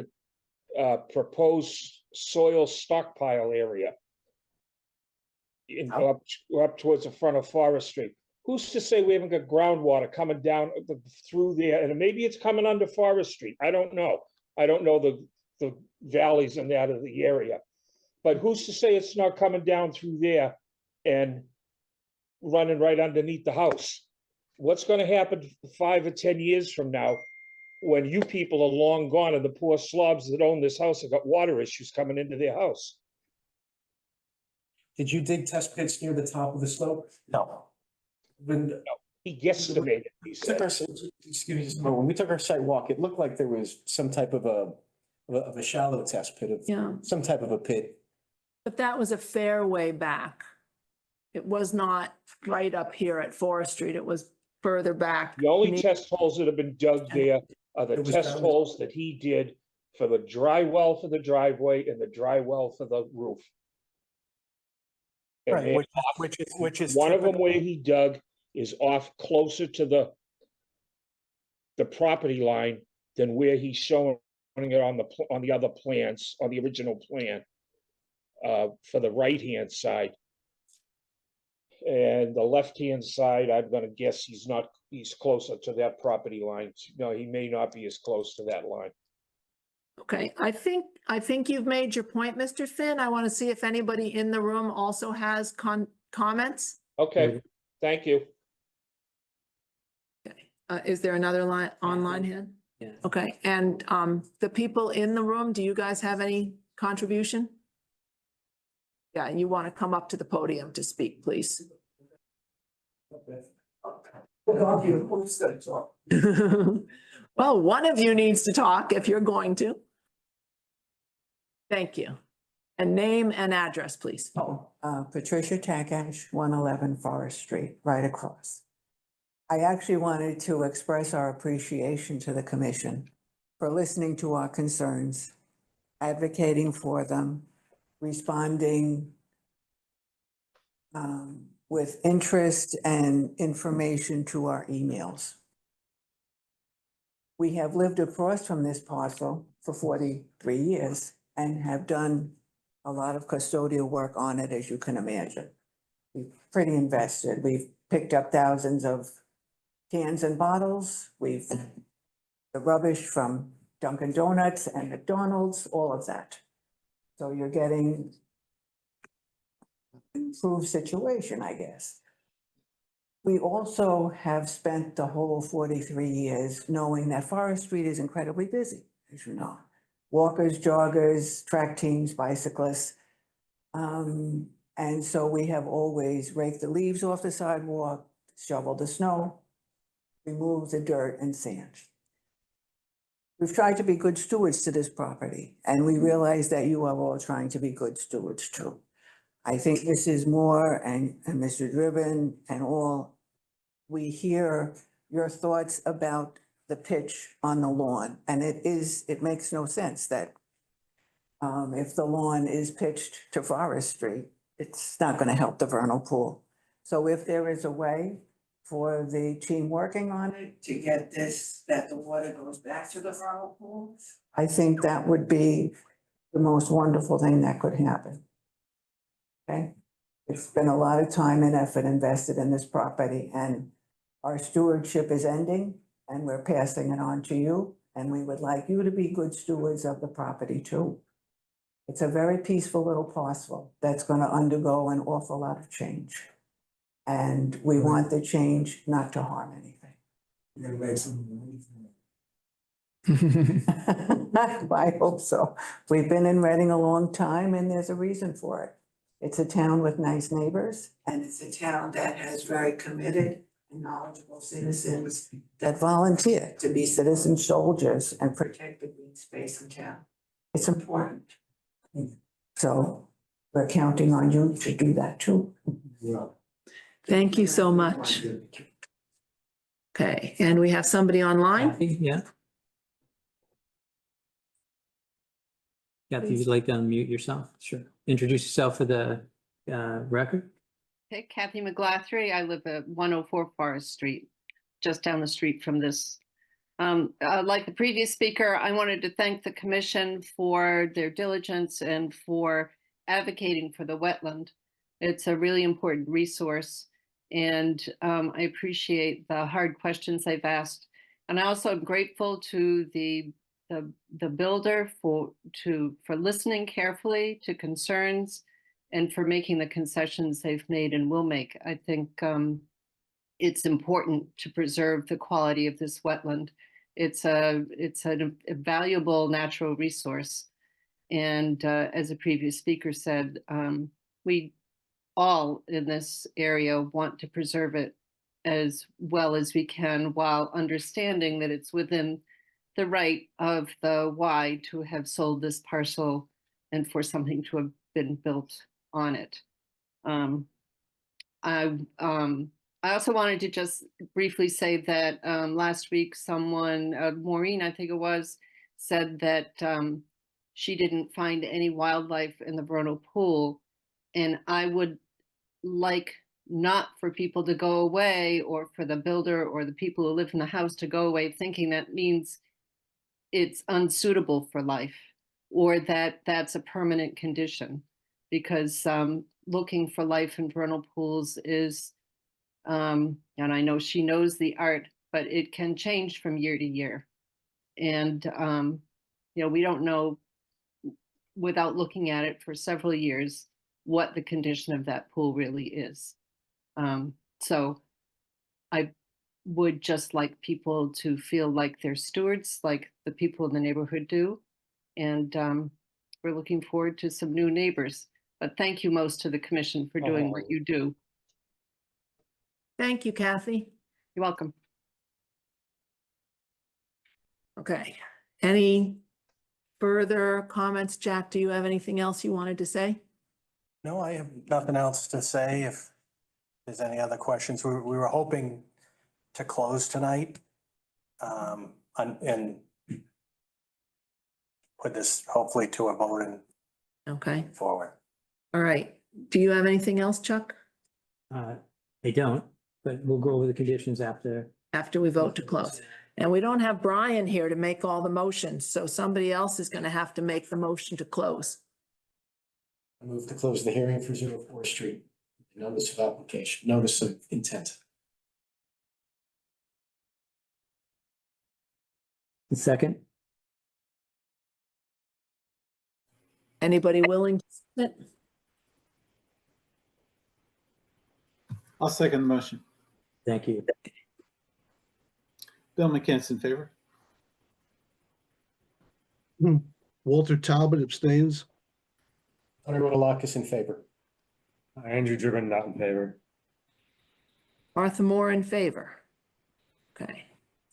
J: a proposed soil stockpile area up towards the front of Forest Street. Who's to say we haven't got groundwater coming down through there? And maybe it's coming under Forest Street. I don't know. I don't know the valleys and that of the area. But who's to say it's not coming down through there and running right underneath the house? What's going to happen 5 or 10 years from now when you people are long gone and the poor slobs that own this house have got water issues coming into their house?
E: Did you dig test pits near the top of the slope?
B: No,
E: When,
J: He guesstimated, he said.
C: When we took our site walk, it looked like there was some type of a shallow test pit of
A: Yeah,
C: some type of a pit.
A: but that was a fair way back. It was not right up here at Forest Street. It was further back.
J: The only test holes that have been dug there are the
E: It was
J: test
E: down-
J: holes that he did for the dry well for the driveway and the dry well for the roof. And
B: right,
J: they-
B: which is.
J: one of them
B: typical.
J: where he dug is off closer to the property line than where he's showing it on the other plans, on the original plan, for the right-hand side. And the left-hand side, I'm gonna guess he's closer to that property line. No, he may not be as close to that line.
A: Okay, I think you've made your point, Mr. Finn. I want to see if anybody in the room also has comments.
J: Okay, thank you.
A: Okay, is there another online hand?
D: Yeah.
A: Okay, and the people in the room, do you guys have any contribution? Yeah, and you want to come up to the podium to speak, please. Well, one of you needs to talk if you're going to. Thank you. And name and address, please.
K: Patricia Takash, 111 Forest Street, right across. I actually wanted to express our appreciation to the commission for listening to our concerns, advocating for them, responding with interest and information to our emails. We have lived across from this parcel for 43 years and have done a lot of custodial work on it, as you can imagine. We've pretty invested. We've picked up thousands of cans and bottles. We've the rubbish from Dunkin' Donuts and McDonald's, all of that. So you're getting improved situation, I guess. We also have spent the whole 43 years knowing that Forest Street is incredibly busy, as you know. Walkers, joggers, track teams, bicyclists. And so we have always raked the leaves off the sidewalk, shoveled the snow, removed the dirt and sand. We've tried to be good stewards to this property, and we realize that you are all trying to be good stewards too. I think Mrs. Moore and Mr. Driven and all, we hear your thoughts about the pitch on the lawn, and it makes no sense that if the lawn is pitched to Forest Street, it's not gonna help the vernal pool. So if there is a way for the team working on it to get this, that the water goes back to the vernal pool, I think that would be the most wonderful thing that could happen. Okay? It's been a lot of time and effort invested in this property, and our stewardship is ending, and we're passing it on to you, and we would like you to be good stewards of the property too. It's a very peaceful little parcel that's gonna undergo an awful lot of change. And we want the change not to harm anything.
I: You're gonna make some
K: I hope so. We've been in Reading a long time, and there's a reason for it. It's a town with nice neighbors, and it's a town that has very committed and knowledgeable citizens that volunteer to be citizen soldiers and protect the green space in town. It's important. So we're counting on you to do that too.
A: Thank you so much. Okay, and we have somebody online?
D: Kathy, yeah. Kathy, if you'd like to unmute yourself, sure. Introduce yourself for the record.
L: Okay, Kathy McGlathry. I live at 104 Forest Street, just down the street from this. Like the previous speaker, I wanted to thank the commission for their diligence and for advocating for the wetland. It's a really important resource, and I appreciate the hard questions they've asked. And I also am grateful to the builder for listening carefully to concerns and for making the concessions they've made and will make. I think it's important to preserve the quality of this wetland. It's a valuable natural resource. And as a previous speaker said, we all in this area want to preserve it as well as we can, while understanding that it's within the right of the Y to have sold this parcel and for something to have been built on it. I also wanted to just briefly say that last week someone, Maureen, I think it was, said that she didn't find any wildlife in the vernal pool. And I would like not for people to go away, or for the builder or the people who live in the house to go away thinking that means it's unsuitable for life, or that that's a permanent condition, because looking for life in vernal pools is, and I know she knows the art, but it can change from year to year. And, you know, we don't know without looking at it for several years what the condition of that pool really is. So I would just like people to feel like they're stewards, like the people in the neighborhood do. And we're looking forward to some new neighbors. But thank you most to the commission for doing what you do.
A: Thank you, Kathy.
L: You're welcome.
A: Okay, any further comments? Jack, do you have anything else you wanted to say?
B: No, I have nothing else to say. If there's any other questions, we were hoping to close tonight. And put this hopefully to a vote and
A: Okay,
B: forward.
A: all right. Do you have anything else, Chuck,
D: I don't, but we'll go over the conditions after.
A: after we vote to close? And we don't have Brian here to make all the motions, so somebody else is gonna have to make the motion to close.
C: I move to close the hearing for 04 Street. Notice of application, notice of intent.
D: Second,
A: Anybody willing to second it?
H: I'll second the motion.
D: thank you.
H: Bill McKenzie in favor.
F: Walter Talbot abstains.
C: Hunter Rotalakis in favor.
G: Andrew Driven, not in favor.
A: Arthur Moore in favor. Okay,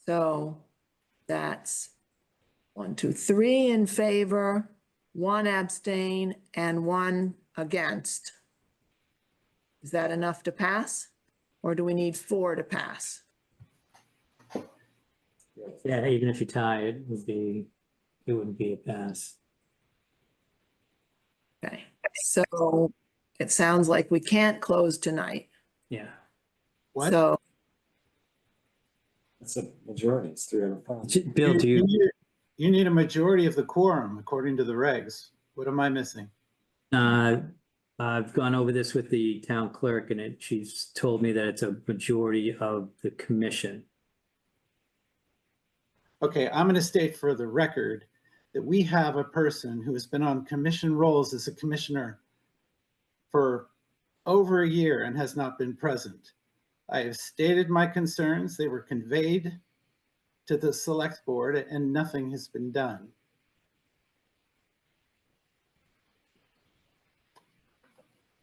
A: so that's 1, 2, 3 in favor, 1 abstain, and 1 against. Is that enough to pass? Or do we need 4 to pass?
D: Yeah, even if you tie, it wouldn't be a pass.
A: Okay, so it sounds like we can't close tonight.
D: Yeah.
H: What?
A: So
C: That's a majority, it's 305.
D: Bill, do you,
H: You need a majority of the quorum according to the regs. What am I missing?
D: I've gone over this with the town clerk and she's told me that it's a majority of the commission.
H: Okay, I'm going to state for the record that we have a person who has been on commission rolls as a commissioner for over a year and has not been present. I have stated my concerns. They were conveyed to the select board and nothing has been done.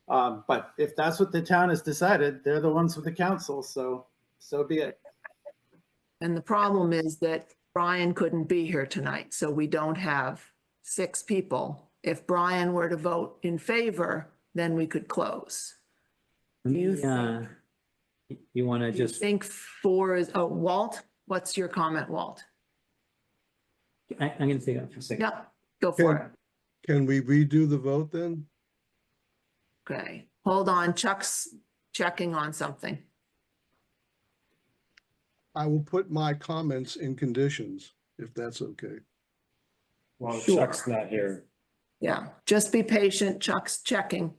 H: But if that's what the town has decided, they're the ones with the council, so be it.
A: and the problem is that Brian couldn't be here tonight, so we don't have 6 people. If Brian were to vote in favor, then we could close. You think-
D: You want to
A: Do you
D: just,
A: think 4 is, oh, Walt, what's your comment, Walt?
D: I'm going to take it for a second.
A: Yeah, go for it.
F: Can we redo the vote then?
A: Okay, hold on, Chuck's checking on something.
F: I will put my comments in conditions, if that's okay.
G: Well,
A: Sure.
G: Chuck's not here.
A: Yeah, just be patient, Chuck's checking.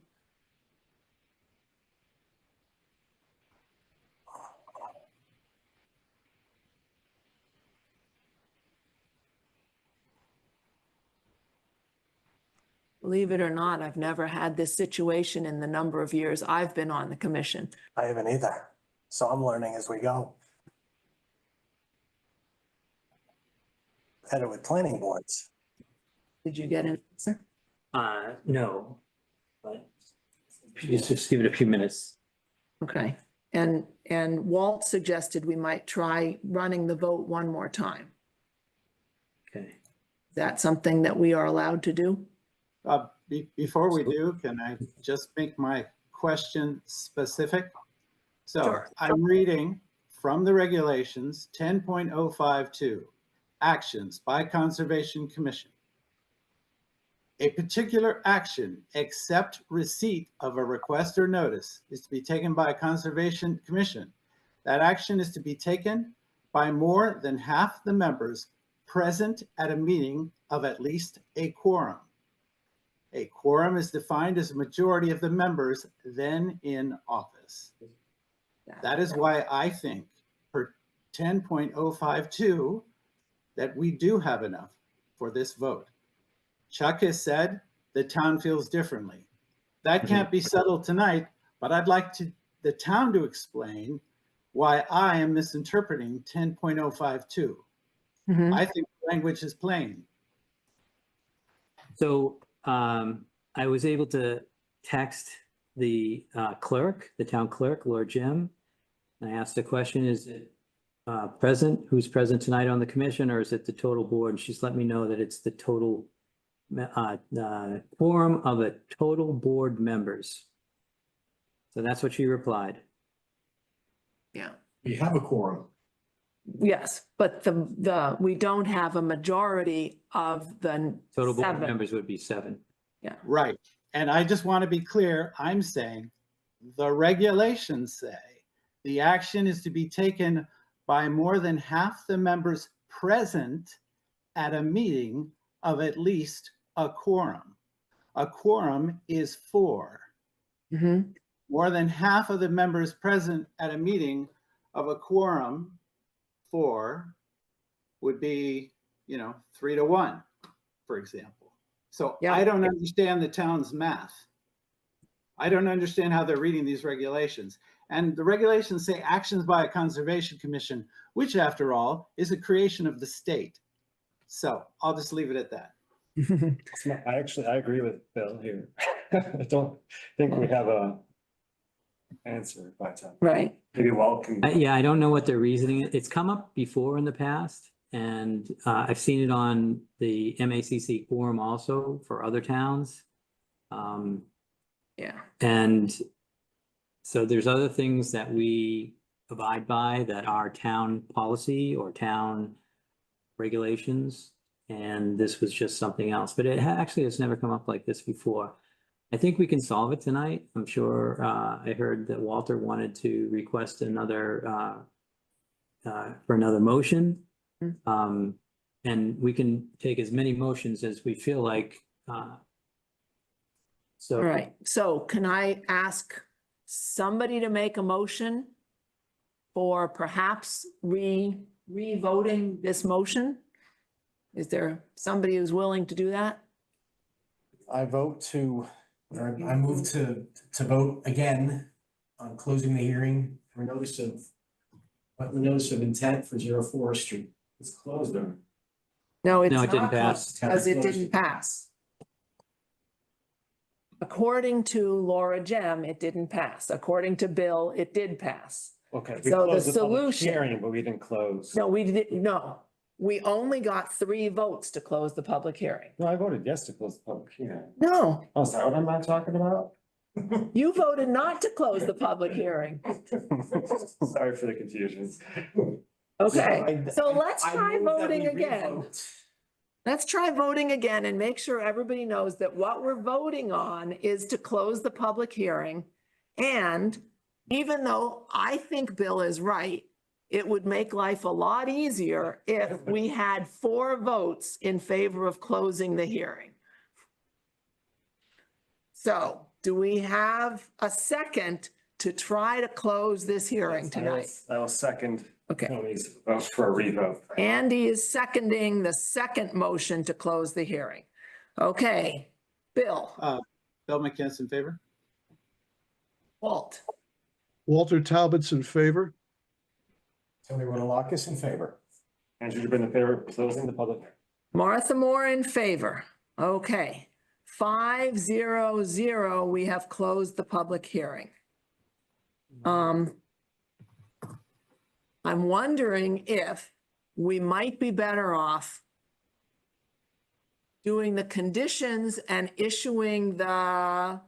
A: Believe it or not, I've never had this situation in the number of years I've been on the commission.
B: I haven't either, so I'm learning as we go. Had it with planning boards.
A: Did you get an answer?
D: No, but just give it a few minutes.
A: Okay, and Walt suggested we might try running the vote one more time.
D: Okay.
A: Is that something that we are allowed to do?
H: Before we do, can I just make my question specific? So
A: Sure.
H: I'm reading from the regulations 10.052, actions by Conservation Commission. A particular action, except receipt of a request or notice, is to be taken by a Conservation Commission. That action is to be taken by more than half the members present at a meeting of at least a quorum. A quorum is defined as a majority of the members then in office. That is why I think for 10.052 that we do have enough for this vote. Chuck has said the town feels differently. That can't be settled tonight, but I'd like the town to explain why I am misinterpreting 10.052.
A: Mhm.
H: I think the language is plain.
D: So I was able to text the clerk, the town clerk, Lord Jim. And I asked the question, is it who's present tonight on the commission, or is it the total board? And she's let me know that it's the total quorum of the total board members. So that's what she replied.
A: Yeah.
E: We have a quorum.
A: Yes, but we don't have a majority of the
D: Total board
A: 7.
D: members would be 7.
H: Right. And I just want to be clear, I'm saying the regulations say the action is to be taken by more than half the members present at a meeting of at least a quorum. A quorum is 4.
A: Mhm.
H: More than half of the members present at a meeting of a quorum, 4, would be, 3-1, for example. So
A: Yeah.
H: I don't understand the town's math. I don't understand how they're reading these regulations. And the regulations say actions by a conservation commission, which after all is a creation of the state. So I'll just leave it at that.
G: I agree with Bill here. I don't think we have a answer by time.
A: Right.
G: Maybe Walt can.
D: Yeah, I don't know what their reasoning is. It's come up before in the past, and I've seen it on the MACC forum also for other towns.
A: Yeah.
D: And so there's other things that we abide by that are town policy or town regulations. And this was just something else, but it actually has never come up like this before. I think we can solve it tonight. I'm sure, I heard that Walter wanted to request another, for another motion. And we can take as many motions as we feel like, so.
A: All right. So can I ask somebody to make a motion for perhaps re-voting this motion? Is there somebody who's willing to do that?
C: I vote to,
E: Or I move to vote again on closing the hearing for notice of intent for 0 Forest Street.
G: It's closed there.
A: No, it's
D: No, it didn't
A: not
D: pass.
A: closed because it didn't pass. According to Laura Gem, it didn't pass. According to Bill, it did pass.
G: Okay, we
A: So the
G: closed the public
A: solution-
G: hearing, but we didn't close.
A: No, we didn't, no. We only got 3 votes to close the public hearing.
G: No, I voted yes to close the public hearing.
A: No,
G: Oh, is that what I'm not talking about?
A: you voted not to close the public hearing.
G: Sorry for the confusion.
A: Okay, so let's
E: I
A: try
E: move that
A: voting
E: we
A: again.
E: re-vote.
A: Let's try voting again and make sure everybody knows that what we're voting on is to close the public hearing. And even though I think Bill is right, it would make life a lot easier if we had 4 votes in favor of closing the hearing. So do we have a second to try to close this hearing tonight?
G: I will second
A: Okay.
G: Tony's vote for a revote.
A: Andy is seconding the second motion to close the hearing. Okay, Bill,
H: Bill McKenna in favor?
A: Walt,
F: Walter Talbot's in favor.
C: Tony Rotalakis in favor.
G: Andrew, you've been in favor of closing the public hearing.
A: Martha Moore in favor. Okay, 5-0-0, we have closed the public hearing. I'm wondering if we might be better off doing the conditions and issuing the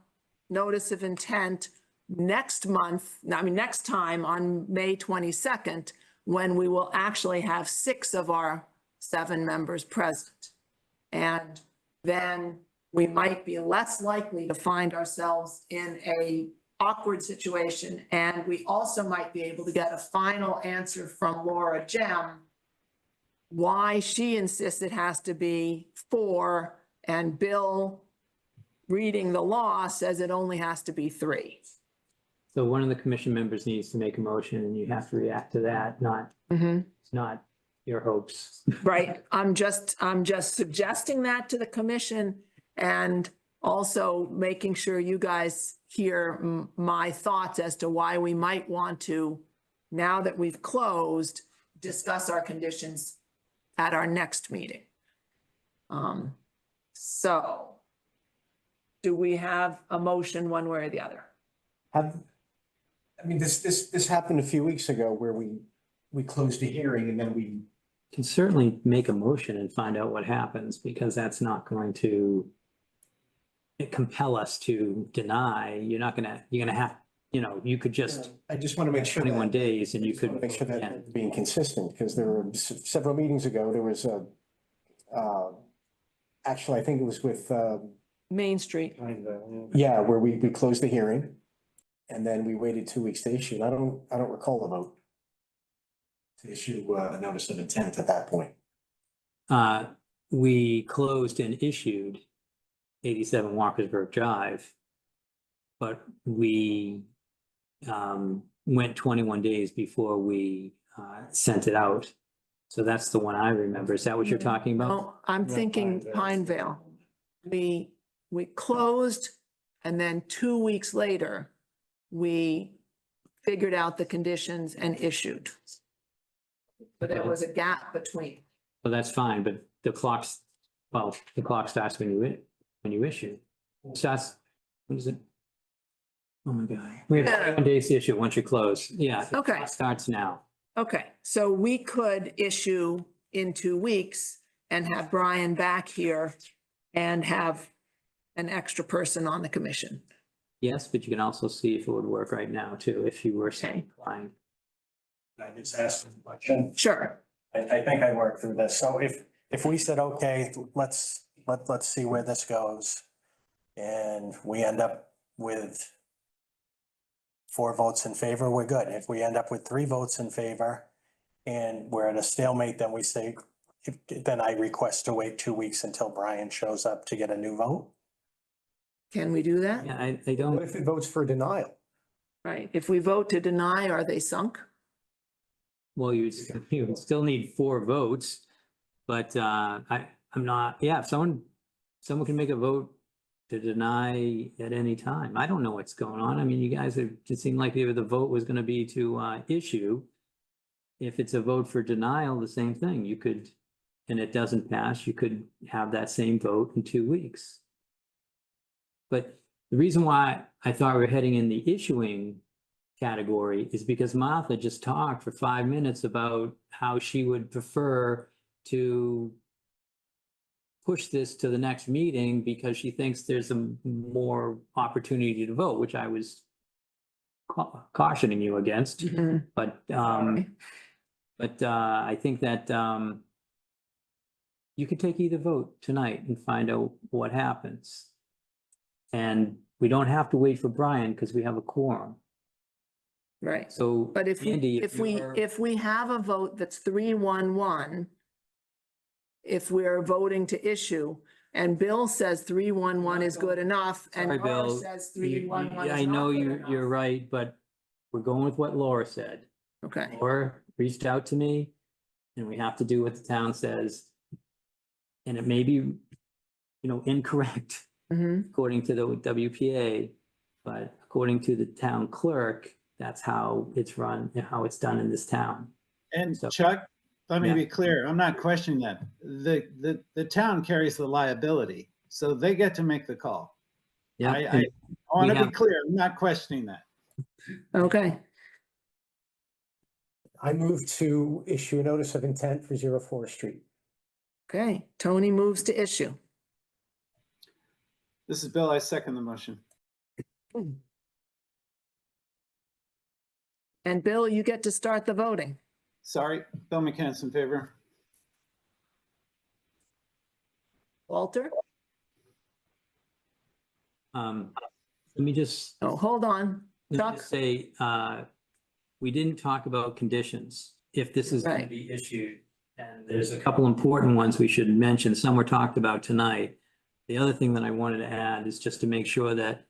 A: notice of intent next time on May 22nd, when we will actually have 6 of our 7 members present. And then we might be less likely to find ourselves in a awkward situation. And we also might be able to get a final answer from Laura Gem, why she insists it has to be 4, and Bill, reading the law, says it only has to be 3.
D: So one of the commission members needs to make a motion and you have to react to that, not, it's not your hopes.
A: Right, I'm just suggesting that to the commission and also making sure you guys hear my thoughts as to why we might want to now that we've closed, discuss our conditions at our next meeting. So do we have a motion one way or the other?
C: This happened a few weeks ago where we closed a hearing and then we,
D: Can certainly make a motion and find out what happens, because that's not going to compel us to deny. You're gonna have, you could just
C: I just want to make sure
D: 21
C: that,
D: days and you could.
C: make sure
D: yeah.
C: that we're being consistent, because there were several meetings ago, there was actually, I think it was with,
A: Main Street.
C: yeah, where we closed the hearing. And then we waited 2 weeks to issue. I don't recall the vote to issue a notice of intent at that point.
D: We closed and issued 87 Walkersburg Drive. But we went 21 days before we sent it out. So that's the one I remember. Is that what you're talking about?
A: Oh, I'm thinking Pinevale. We closed and then 2 weeks later, we figured out the conditions and issued. But there was a gap between.
D: Well, that's fine, but the clock starts when you issue. Starts, what is it? Oh my God. We have 21 days to issue once you close. Yeah. the
A: Okay.
D: clock Starts now.
A: Okay, so we could issue in 2 weeks and have Brian back here and have an extra person on the commission.
D: Yes, but you can also see if it would work right now too, if you were so inclined.
B: I just asked a question.
A: Sure.
B: I think I worked through this. So if we said, okay, let's see where this goes. And we end up with 4 votes in favor, we're good. If we end up with 3 votes in favor and we're at a stalemate, then we say, then I request to wait 2 weeks until Brian shows up to get a new vote.
A: Can we do that?
D: Yeah, I don't.
C: What if it votes for denial?
A: Right, if we vote to deny, are they sunk?
D: Well, you would still need 4 votes, but I'm not, yeah, if someone can make a vote to deny at any time. I don't know what's going on. I mean, you guys it seemed like the vote was gonna be to issue. If it's a vote for denial, the same thing. You could, and it doesn't pass, you could have that same vote in 2 weeks. But the reason why I thought we were heading in the issuing category is because Martha just talked for 5 minutes about how she would prefer to push this to the next meeting because she thinks there's a more opportunity to vote, which I was cautioning you against.
A: Mhm.
D: But I think that you could take either vote tonight and find out what happens. And we don't have to wait for Brian because we have a quorum.
A: Right,
D: So.
A: but if
D: Andy,
A: if we have a vote that's 3-1-1, if we're voting to issue and Bill says 3-1-1 is good enough and
D: Sorry,
A: Laura
D: Bill.
A: says
D: You-
A: 3-1-1 is
D: I know
A: not good
D: you're
A: enough.
D: right, but we're going with what Laura said.
A: Okay,
D: Laura reached out to me and we have to do what the town says. And it may be, incorrect
A: Mhm.
D: according to the WPA, but according to the town clerk, that's how it's run, and how it's done in this town.
H: And
D: So-
H: Chuck, let me
D: Yeah.
H: be clear, I'm not questioning that. The town carries the liability, so they get to make the call.
D: Yeah,
H: I
D: and
H: want to
D: have-
H: be clear, I'm not questioning that.
A: okay,
C: I move to issue a notice of intent for 04 Street.
A: okay. Tony moves to issue.
H: This is Bill, I second the motion.
A: And Bill, you get to start the voting.
H: Sorry, Bill McCann's in favor.
A: Walter?
D: Let me just
A: Oh, hold on.
D: Let me
A: Chuck?
D: just say, we didn't talk about conditions, if this is going to
A: Right.
D: be issued. And there's a couple important ones we should mention. Some were talked about tonight. The other thing that I wanted to add is just to make sure that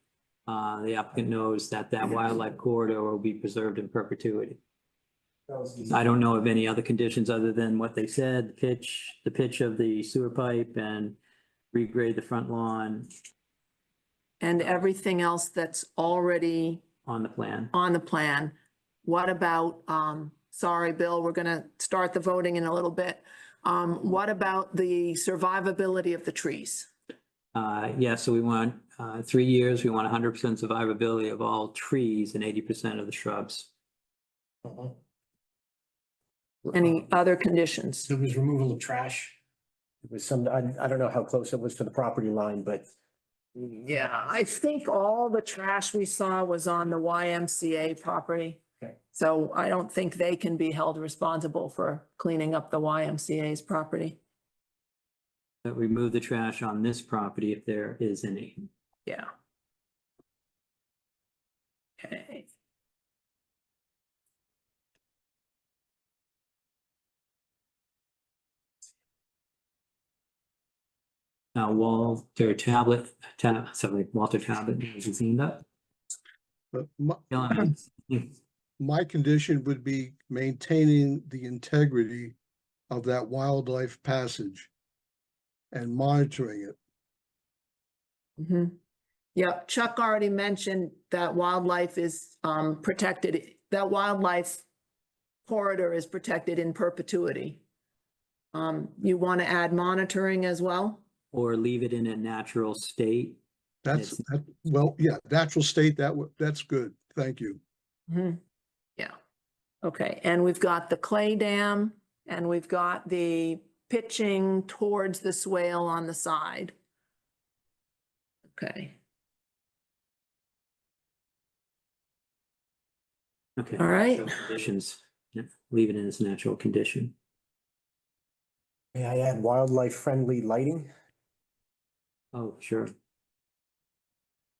D: the applicant knows that that wildlife corridor will be preserved in perpetuity. I don't know of any other conditions other than what they said, the pitch of the sewer pipe and regrade the front lawn
A: And everything else that's already
D: on the plan.
A: on the plan what about, sorry, Bill, we're gonna start the voting in a little bit. What about the survivability of the trees?
D: Yeah, so we want 3 years, we want 100% survivability of all trees and 80% of the shrubs.
A: Any other conditions?
B: There was removal of trash.
C: It was some, I don't know how close it was to the property line, but
A: Yeah, I think all the trash we saw was on the YMCA property.
C: Okay.
A: So I don't think they can be held responsible for cleaning up the YMCA's property.
D: But remove the trash on this property if there is any.
A: Yeah. Okay.
D: Walter Tablet, has he seen that?
F: But
D: Yeah,
F: my condition would be maintaining the integrity of that wildlife passage and monitoring it.
A: Mhm. Yep, Chuck already mentioned that wildlife is protected, that wildlife corridor is protected in perpetuity. You want to add monitoring as well?
D: Or leave it in a natural state.
F: That's, well, yeah, natural state, that's good. Thank you.
A: Mhm. Yeah. Okay, and we've got the clay dam and we've got the pitching towards the swale on the side. Okay,
D: Okay.
A: all right.
D: Natural Conditions, yeah, leave it in its natural condition.
C: may I add wildlife friendly lighting?
D: Oh, sure.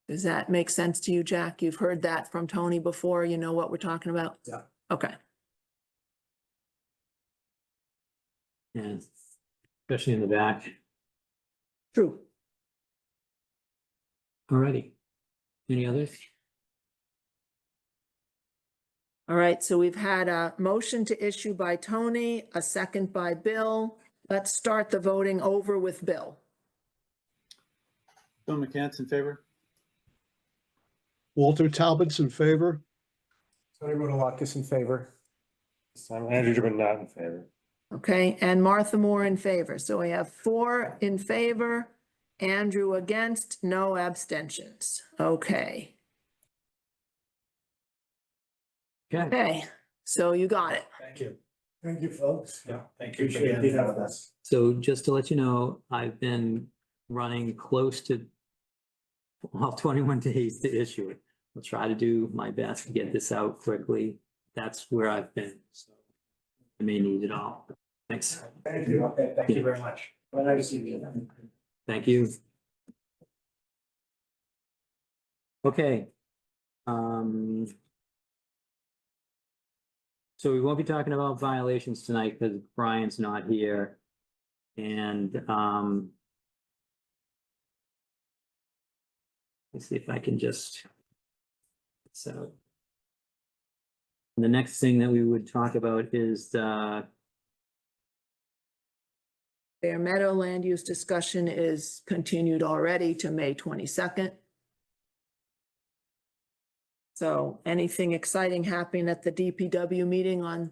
A: Does that make sense to you, Jack? You've heard that from Tony before. You know what we're talking about?
C: Yeah.
A: Okay,
D: Yeah, especially in the back.
A: true.
D: Alrighty. Any others?
A: All right, so we've had a motion to issue by Tony, a second by Bill. Let's start the voting over with Bill.
H: Bill McCants in favor?
F: Walter Talbot's in favor.
C: Tony Rotalakis in favor.
G: I'm Andrew Gibbon, not in favor.
A: Okay, and Martha Moore in favor. So we have 4 in favor, Andrew against, no abstentions. Okay,
D: Okay,
A: okay, so you got it.
B: Thank you.
I: Thank you, folks.
B: Yeah, thank you for
I: Appreciate
B: being
I: it.
B: with us.
D: so just to let you know, I've been running close to 21 days to issue it. I'll try to do my best to get this out quickly. That's where I've been, so I may need it all. Thanks.
B: Thank you. Okay, thank you very much.
I: Well, nice to see you.
D: Thank you. Okay. So we won't be talking about violations tonight because Brian's not here. And let's see if I can just. So. The next thing that we would talk about is the
A: Bear Meadow land use discussion is continued already to May 22nd. So anything exciting happening at the DPW meeting on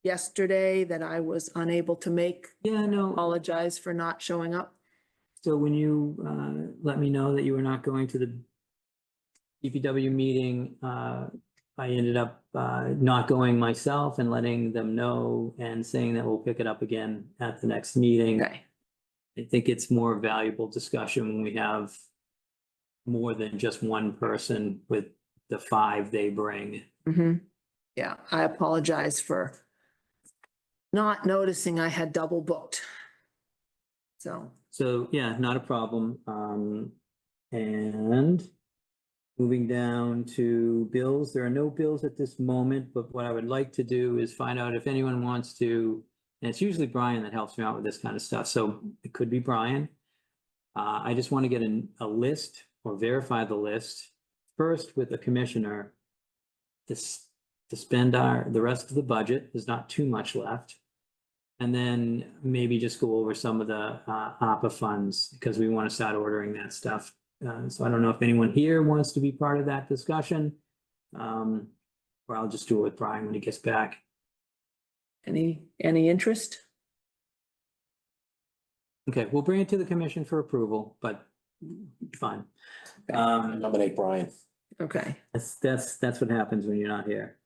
A: yesterday that I was unable to make?
D: Yeah, no.
A: Apologize for not showing up.
D: So when you let me know that you were not going to the DPW meeting, I ended up not going myself and letting them know and saying that we'll pick it up again at the next meeting.
A: Okay,
D: I think it's more valuable discussion when we have more than just one person with the 5 they bring.
A: yeah, I apologize for not noticing I had double booked.
D: So, yeah, not a problem. And moving down to bills, there are no bills at this moment, but what I would like to do is find out if anyone wants to, and it's usually Brian that helps me out with this kind of stuff, so it could be Brian. I just want to get a list or verify the list first with the commissioner to spend the rest of the budget. There's not too much left. And then maybe just go over some of the ARPA funds because we want to start ordering that stuff. So I don't know if anyone here wants to be part of that discussion. or I'll just do it with Brian when he gets back.
A: Any interest?
D: Okay, we'll bring it to the commission for approval, but fine.
C: Nominate Brian.
A: Okay,
D: That's what happens when you're not here.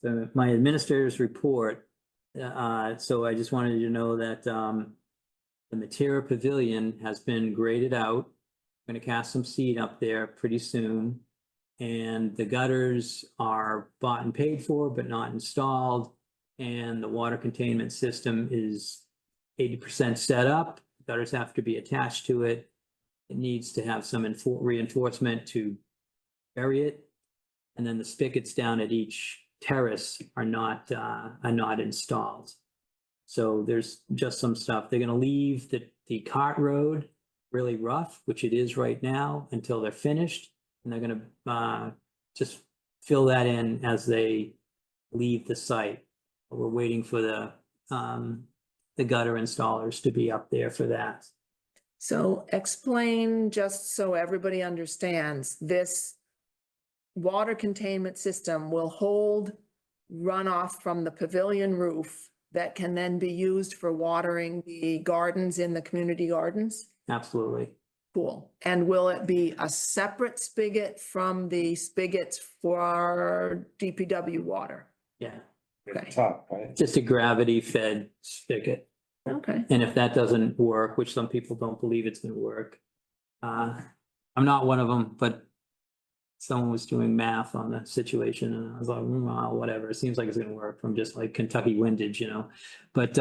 D: So my administrator's report, so I just wanted you to know that, the Matera Pavilion has been graded out. I'm gonna cast some seed up there pretty soon. And the gutters are bought and paid for, but not installed. And the water containment system is 80% set up. Gutters have to be attached to it. It needs to have some reinforcement to bury it. And then the spigots down at each terrace are not installed. So there's just some stuff. They're gonna leave the cart road really rough, which it is right now, until they're finished. And they're gonna just fill that in as they leave the site. We're waiting for the gutter installers to be up there for that.
A: so explain, just so everybody understands, this water containment system will hold runoff from the pavilion roof that can then be used for watering the gardens in the community gardens?
D: Absolutely.
A: Cool. And will it be a separate spigot from the spigots for DPW water?
D: Yeah,
G: At the
A: Okay.
G: top, right?
D: just a gravity fed spigot.
A: Okay,
D: And if that doesn't work, which some people don't believe it's gonna work, I'm not one of them, but someone was doing math on the situation and I was like, well, whatever, it seems like it's gonna work from just like Kentucky windage, you know? But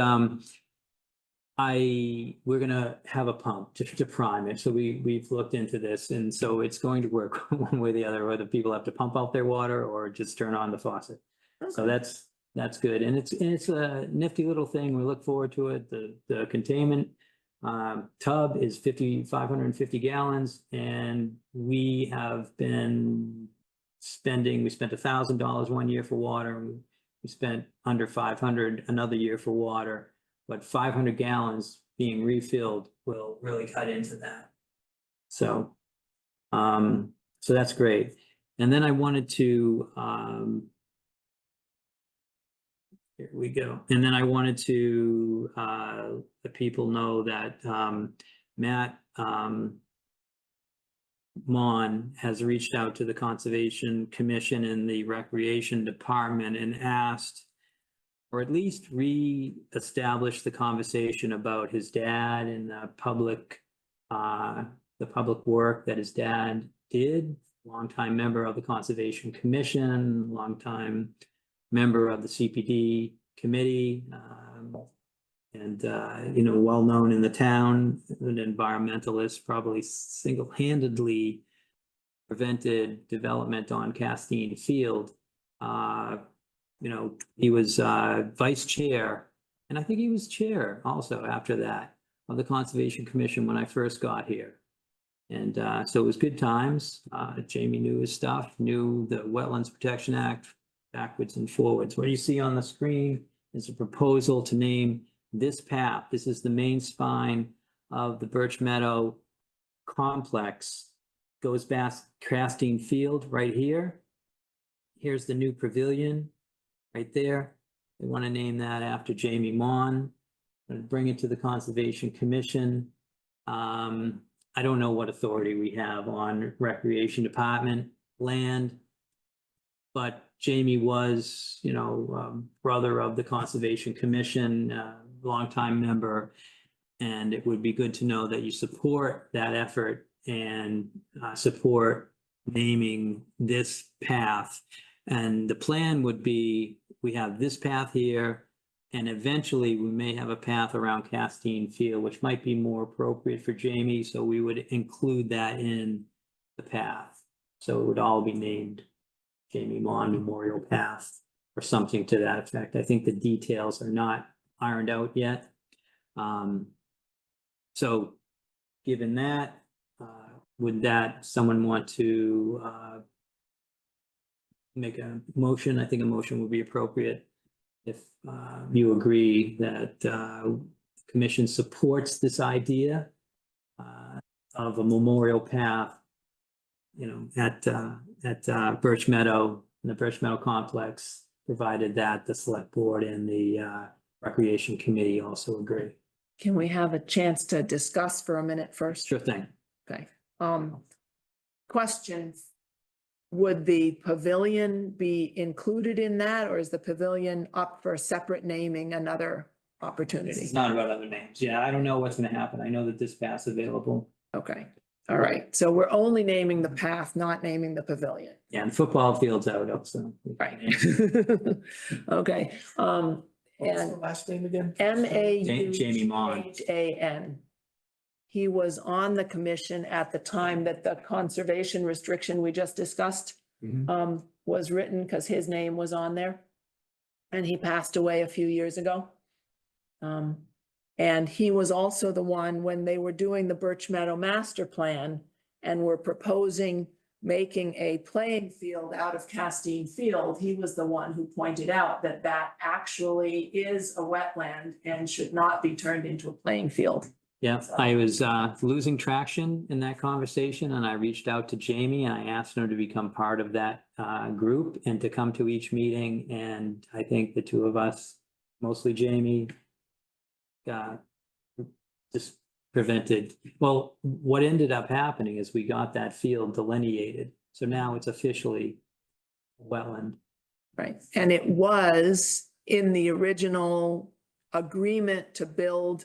D: we're gonna have a pump to prime it. So we've looked into this, and so it's going to work one way or the other, whether people have to pump out their water or just turn on the faucet. So that's good. And it's a nifty little thing. We look forward to it. The containment tub is 550 gallons, and we have been spending, we spent $1,000 one year for water. And we spent under 500 another year for water, but 500 gallons being refilled will really cut into that. So, so that's great. And then I wanted to, here we go. And then I wanted to let people know that Matt Mon has reached out to the Conservation Commission and the Recreation Department and asked, or at least re-establish the conversation about his dad and the public work that his dad did. Longtime member of the Conservation Commission, longtime member of the CPD committee, and you know, well known in the town, an environmentalist, probably single-handedly prevented development on Castine Field. You know, he was vice chair, and I think he was chair also after that of the Conservation Commission when I first got here. And so it was good times. Jamie knew his stuff, knew the Wetlands Protection Act backwards and forwards. What you see on the screen is a proposal to name this path. This is the main spine of the Birch Meadow complex. Goes past Castine Field right here. Here's the new pavilion right there. They want to name that after Jamie Mon. And bring it to the Conservation Commission. I don't know what authority we have on Recreation Department land, but Jamie was, you know, brother of the Conservation Commission, longtime member, and it would be good to know that you support that effort and support naming this path. And the plan would be, we have this path here, and eventually we may have a path around Castine Field, which might be more appropriate for Jamie. So we would include that in the path. So it would all be named Jamie Mon Memorial Path or something to that effect. I think the details are not ironed out yet. So given that, would someone want to make a motion? I think a motion would be appropriate if you agree that the commission supports this idea of a memorial path, you know, at Birch Meadow in the Birch Meadow Complex, provided that the select board and the recreation committee also agree.
A: Can we have a chance to discuss for a minute first?
D: Sure thing.
A: Okay. Question. Would the pavilion be included in that, or is the pavilion up for separate naming another opportunity?
D: It's not about other names. Yeah, I don't know what's gonna happen. I know that this path's available.
A: Okay, all right. So we're only naming the path, not naming the pavilion.
D: Yeah, and football field's out also.
A: Right. Okay, and
C: last name again?
D: Jamie Mon.
A: MAUHAN. He was on the commission at the time that the conservation restriction we just discussed was written, because his name was on there. And he passed away a few years ago. And he was also the one, when they were doing the Birch Meadow Master Plan and were proposing making a playing field out of Castine Field, he was the one who pointed out that that actually is a wetland and should not be turned into a playing field.
D: Yeah, I was losing traction in that conversation, and I reached out to Jamie and I asked him to become part of that group and to come to each meeting. And I think the two of us, mostly Jamie, just prevented, well, what ended up happening is we got that field delineated. So now it's officially wetland.
A: Right, and it was in the original agreement to build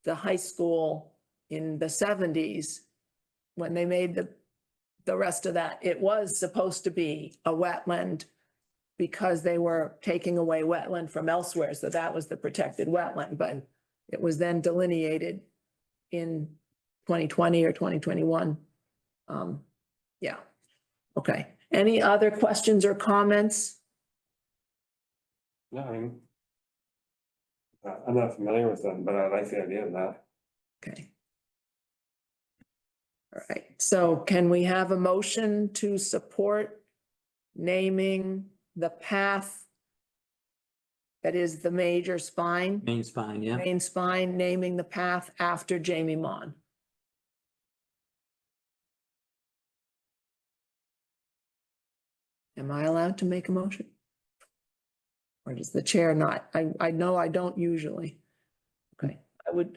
A: the high school in the 70s, when they made the rest of that, it was supposed to be a wetland because they were taking away wetland from elsewhere, so that was the protected wetland, but it was then delineated in 2020 or 2021. Yeah, okay. Any other questions or comments?
G: No, I'm not familiar with them, but I like the idea of that.
A: Okay. All right, so can we have a motion to support naming the path that is the major spine,
D: Main spine, yeah.
A: main spine, naming the path after Jamie Mon? Am I allowed to make a motion? Or does the chair not? I know I don't usually. Okay,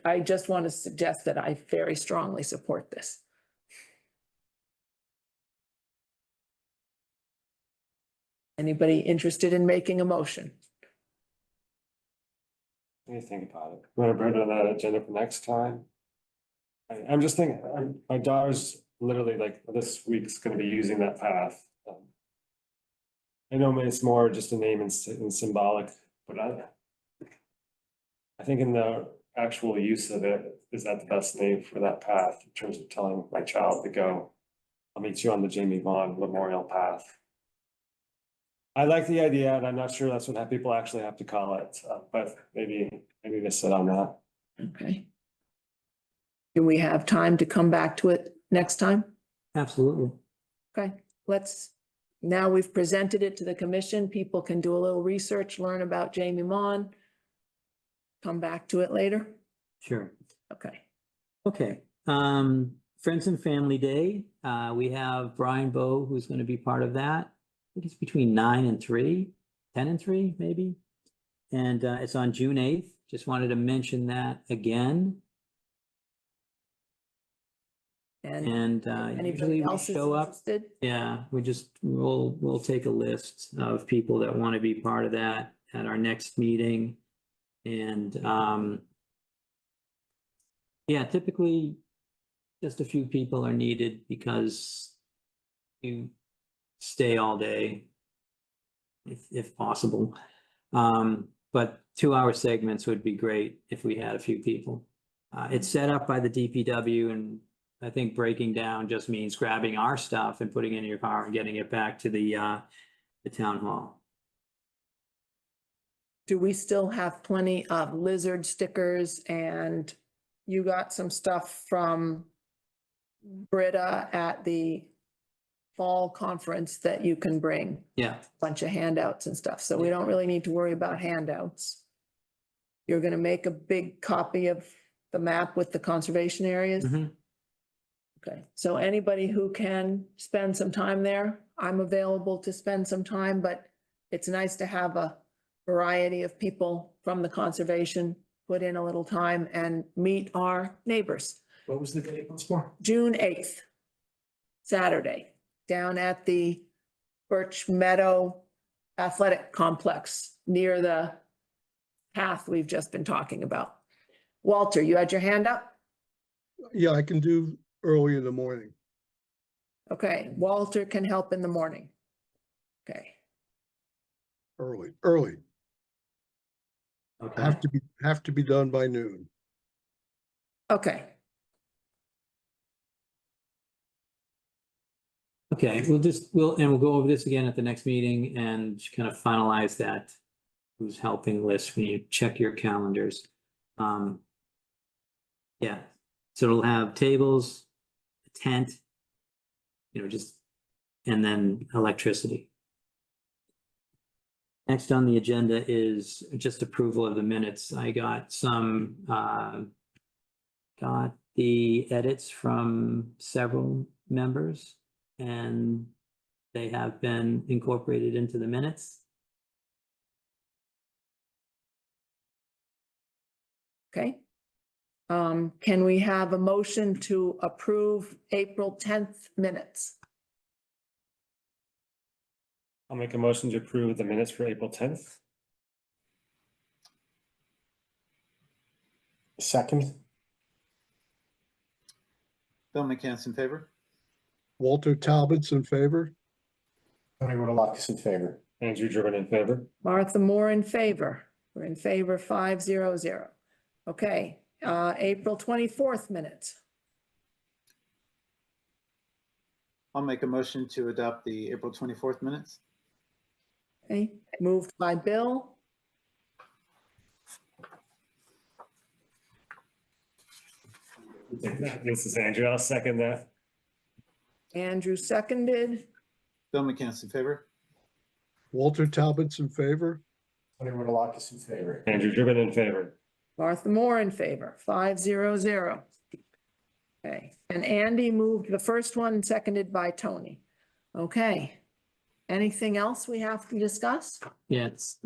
A: I just want to suggest that I very strongly support this. Anybody interested in making a motion?
G: What do you think about it? Want to put it on that agenda for next time? I'm just thinking, my daughter's literally like this week's gonna be using that path. I know it's more just a name and symbolic, but I think in the actual use of it, is that the best name for that path in terms of telling my child to go, I'll meet you on the Jamie Vaughn Memorial Path. I like the idea, and I'm not sure that's what people actually have to call it, but maybe to sit on that.
A: Okay. Do we have time to come back to it next time?
D: Absolutely.
A: Okay, now we've presented it to the commission. People can do a little research, learn about Jamie Mon. Come back to it later.
D: Sure.
A: Okay.
D: Okay, Friends and Family Day, we have Brian Bowe, who's gonna be part of that. I think it's between 9 and 3, 10 and 3, maybe. And it's on June 8th. Just wanted to mention that again. And
A: Anybody
D: usually we
A: else is
D: show up.
A: interested?
D: Yeah, we'll take a list of people that want to be part of that at our next meeting. And yeah, typically just a few people are needed because you stay all day if possible. But 2-hour segments would be great if we had a few people. It's set up by the DPW, and I think breaking down just means grabbing our stuff and putting it in your car and getting it back to the town hall.
A: Do we still have plenty of lizard stickers? And you got some stuff from Britta at the fall conference that you can bring,
D: Yeah,
A: a bunch of handouts and stuff. So we don't really need to worry about handouts. You're gonna make a big copy of the map with the conservation areas?
D: mhm.
A: Okay, so anybody who can spend some time there, I'm available to spend some time, but it's nice to have a variety of people from the conservation put in a little time and meet our neighbors.
C: What was the date once more?
A: June 8th, Saturday, down at the Birch Meadow Athletic Complex near the path we've just been talking about. Walter, you had your hand up?
F: Yeah, I can do early in the morning.
A: Okay, Walter can help in the morning. Okay,
F: Early.
D: Okay,
F: Have to be done by noon.
A: okay,
D: okay, we'll go over this again at the next meeting and kind of finalize that. Who's helping list when you check your calendars. Yeah, so it'll have tables, a tent, just, and then electricity. Next on the agenda is just approval of the minutes. I got got the edits from several members and they have been incorporated into the minutes.
A: okay. Can we have a motion to approve April 10th minutes?
G: I'll make a motion to approve the minutes for April 10th.
C: Second,
H: Bill McCants in favor?
F: Walter Talbot's in favor.
C: Tony Rodalakis in favor.
G: Andrew Driven in favor.
A: Martha Moore in favor. We're in favor 500. Okay, April 24th minutes.
H: I'll make a motion to adopt the April 24th minutes.
A: Okay, moved by Bill,
G: This is Andrew. I'll second that.
A: Andrew seconded,
H: Bill McCants in favor?
F: Walter Talbot's in favor.
C: Tony Rodalakis in favor.
G: Andrew Driven in favor.
A: Martha Moore in favor, 500. Okay, and Andy moved the first one, seconded by Tony. Okay, anything else we have to discuss?
D: Yes,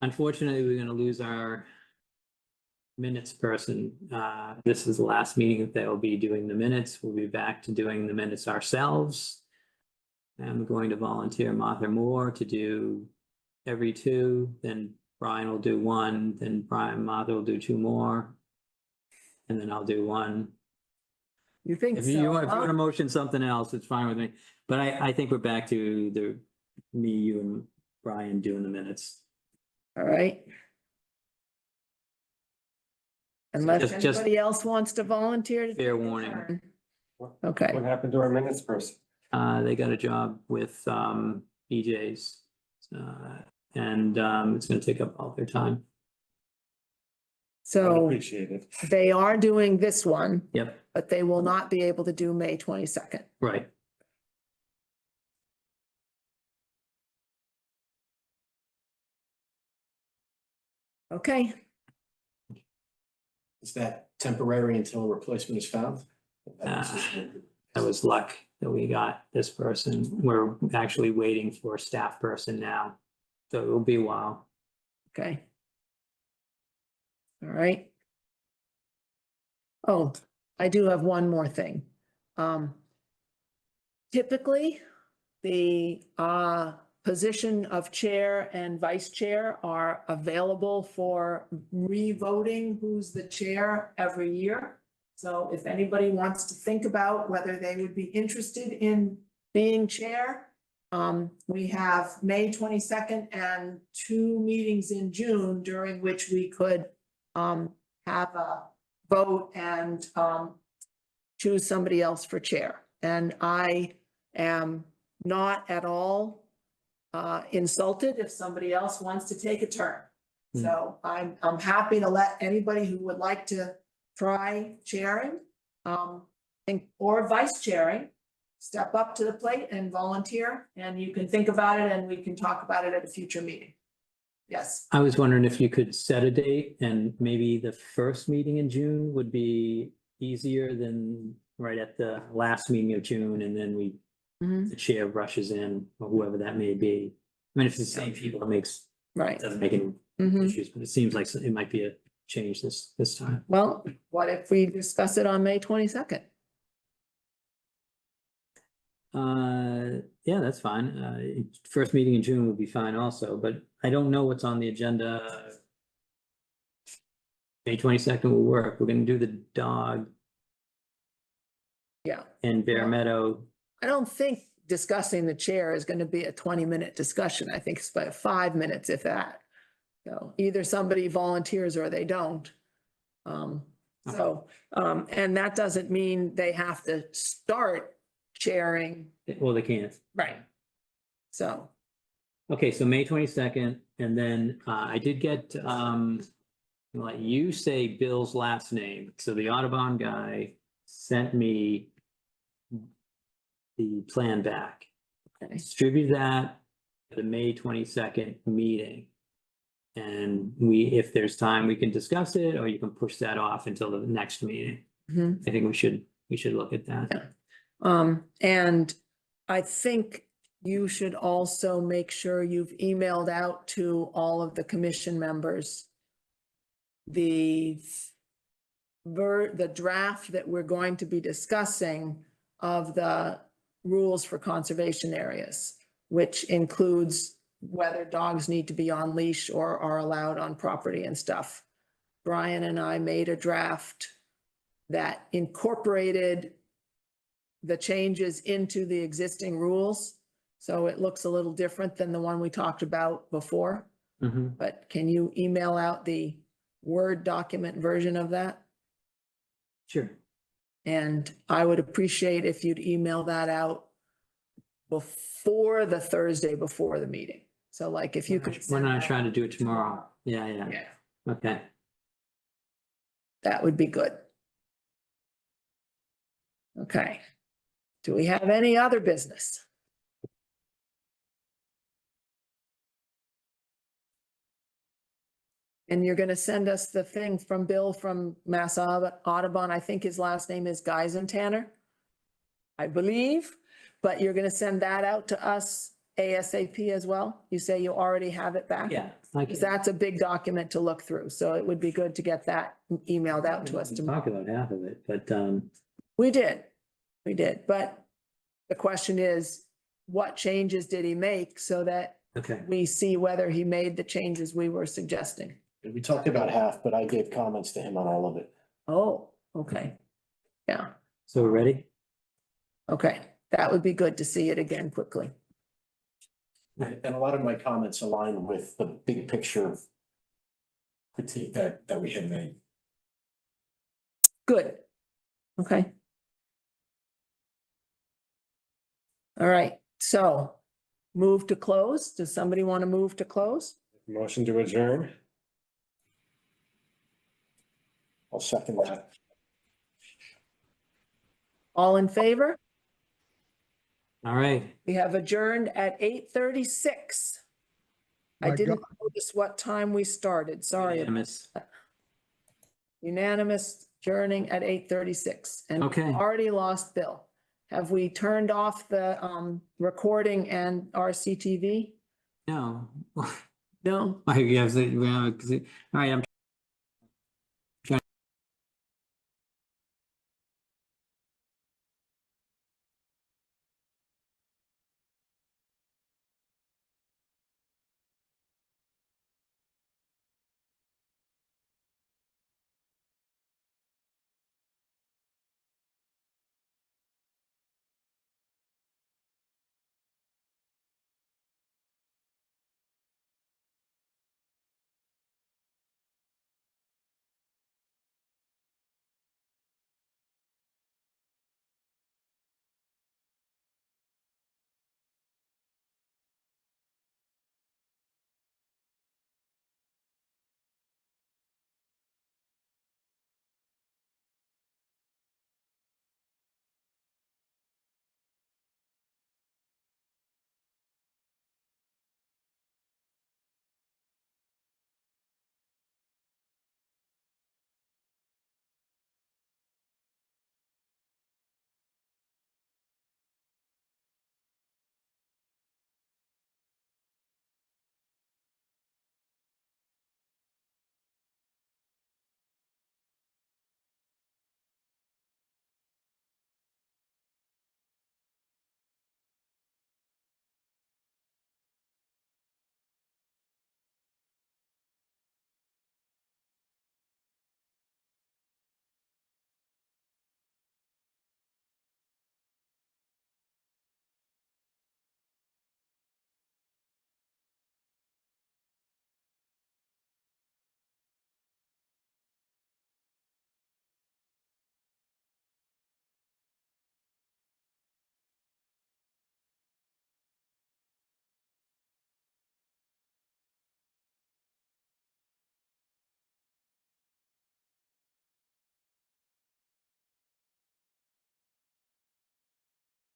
D: unfortunately, we're gonna lose our minutes person. This is the last meeting that they'll be doing the minutes. We'll be back to doing the minutes ourselves. I'm going to volunteer Martha Moore to do every two, then Brian will do one, then Martha will do two more. And then I'll do one.
A: You think
D: If you want
A: so?
D: to motion something else, it's fine with me. But I think we're back to me, you and Brian doing the minutes.
A: All right. Unless
D: Just
A: anybody else wants to volunteer. to
D: fair
A: take a
D: warning.
A: turn.
G: What
A: Okay,
G: happened to our minutes person?
D: They got a job with BJ's. And it's gonna take up all their time.
A: so
G: Appreciate it.
A: they are doing this one,
D: Yep,
A: but they will not be able to do May 22nd.
D: right.
A: Okay,
C: Is that temporary until a replacement is found?
D: That was luck that we got this person. We're actually waiting for a staff person now. So it'll be a while.
A: okay. All right. Oh, I do have one more thing. Typically, the position of chair and vice chair are available for re-voting who's the chair every year. So if anybody wants to think about whether they would be interested in being chair, we have May 22nd and 2 meetings in June during which we could have a vote and choose somebody else for chair. And I am not at all insulted if somebody else wants to take a turn. So I'm happy to let anybody who would like to try chairing or vice chairing, step up to the plate and volunteer, and you can think about it and we can talk about it at a future meeting. Yes,
D: I was wondering if you could set a date and maybe the first meeting in June would be easier than right at the last meeting of June and then
A: Mhm.
D: the chair rushes in or whoever that may be. I mean, if it's the same people,
A: Right.
D: doesn't make any
A: Mhm.
D: issues, but it seems like it might be a change this time.
A: Well, what if we discuss it on May 22nd?
D: Yeah, that's fine. First meeting in June would be fine also, but I don't know what's on the agenda. May 22nd will work. We're gonna do the dog
A: Yeah.
D: and Bear
A: Well-
D: Meadow.
A: I don't think discussing the chair is going to be a 20-minute discussion. I think it's about 5 minutes, if that. So either somebody volunteers or they don't. And that doesn't mean they have to start chairing.
D: Well, they can't.
A: Right. So,
D: Okay, so May 22nd, and then I did get like you say Bill's last name. So the Audubon guy sent me the plan back.
A: okay.
D: Distribute that at the May 22nd meeting. And if there's time, we can discuss it, or you can push that off until the next meeting.
A: Mhm.
D: I think we should look at that.
A: And I think you should also make sure you've emailed out to all of the commission members the draft that we're going to be discussing of the rules for conservation areas, which includes whether dogs need to be on leash or are allowed on property and stuff. Brian and I made a draft that incorporated the changes into the existing rules. So it looks a little different than the one we talked about before.
D: Mhm.
A: But can you email out the Word document version of that?
D: Sure.
A: And I would appreciate if you'd email that out before the Thursday before the meeting. So like if you could.
D: We're
A: send
D: not
A: that
D: trying to
A: out
D: do it tomorrow. Yeah, yeah.
A: Yeah,
D: Okay.
A: that would be good. Okay. Do we have any other business? And you're gonna send us the thing from Bill from Mass Audubon. I think his last name is Geisentanner, I believe, but you're gonna send that out to us ASAP as well? You say you already have it back?
D: Yeah. I
A: Because that's a big document to look through, so it would be good to get that emailed out to us
D: We
A: tomorrow.
D: talked about half of it, but
A: We did, but the question is, what changes did he make so that
D: okay.
A: we see whether he made the changes we were suggesting?
C: We talked about half, but I gave comments to him on all of it.
A: Oh, okay. Yeah,
D: So we're ready?
A: okay, that would be good to see it again quickly.
C: And a lot of my comments align with the big picture critique that we had made.
A: Good. Okay. All right, so move to close. Does somebody want to move to close?
G: Motion to adjourn.
C: I'll second that.
A: All in favor?
D: All right.
A: We have adjourned at 8:36. I
F: My
A: didn't
F: God.
A: notice what time we started, sorry.
D: Unanimous.
A: Unanimous adjourning at 8:36. And we've
D: Okay.
A: already lost Bill. Have we turned off the recording and RCTV?
D: No.
A: No?
D: All right, I'm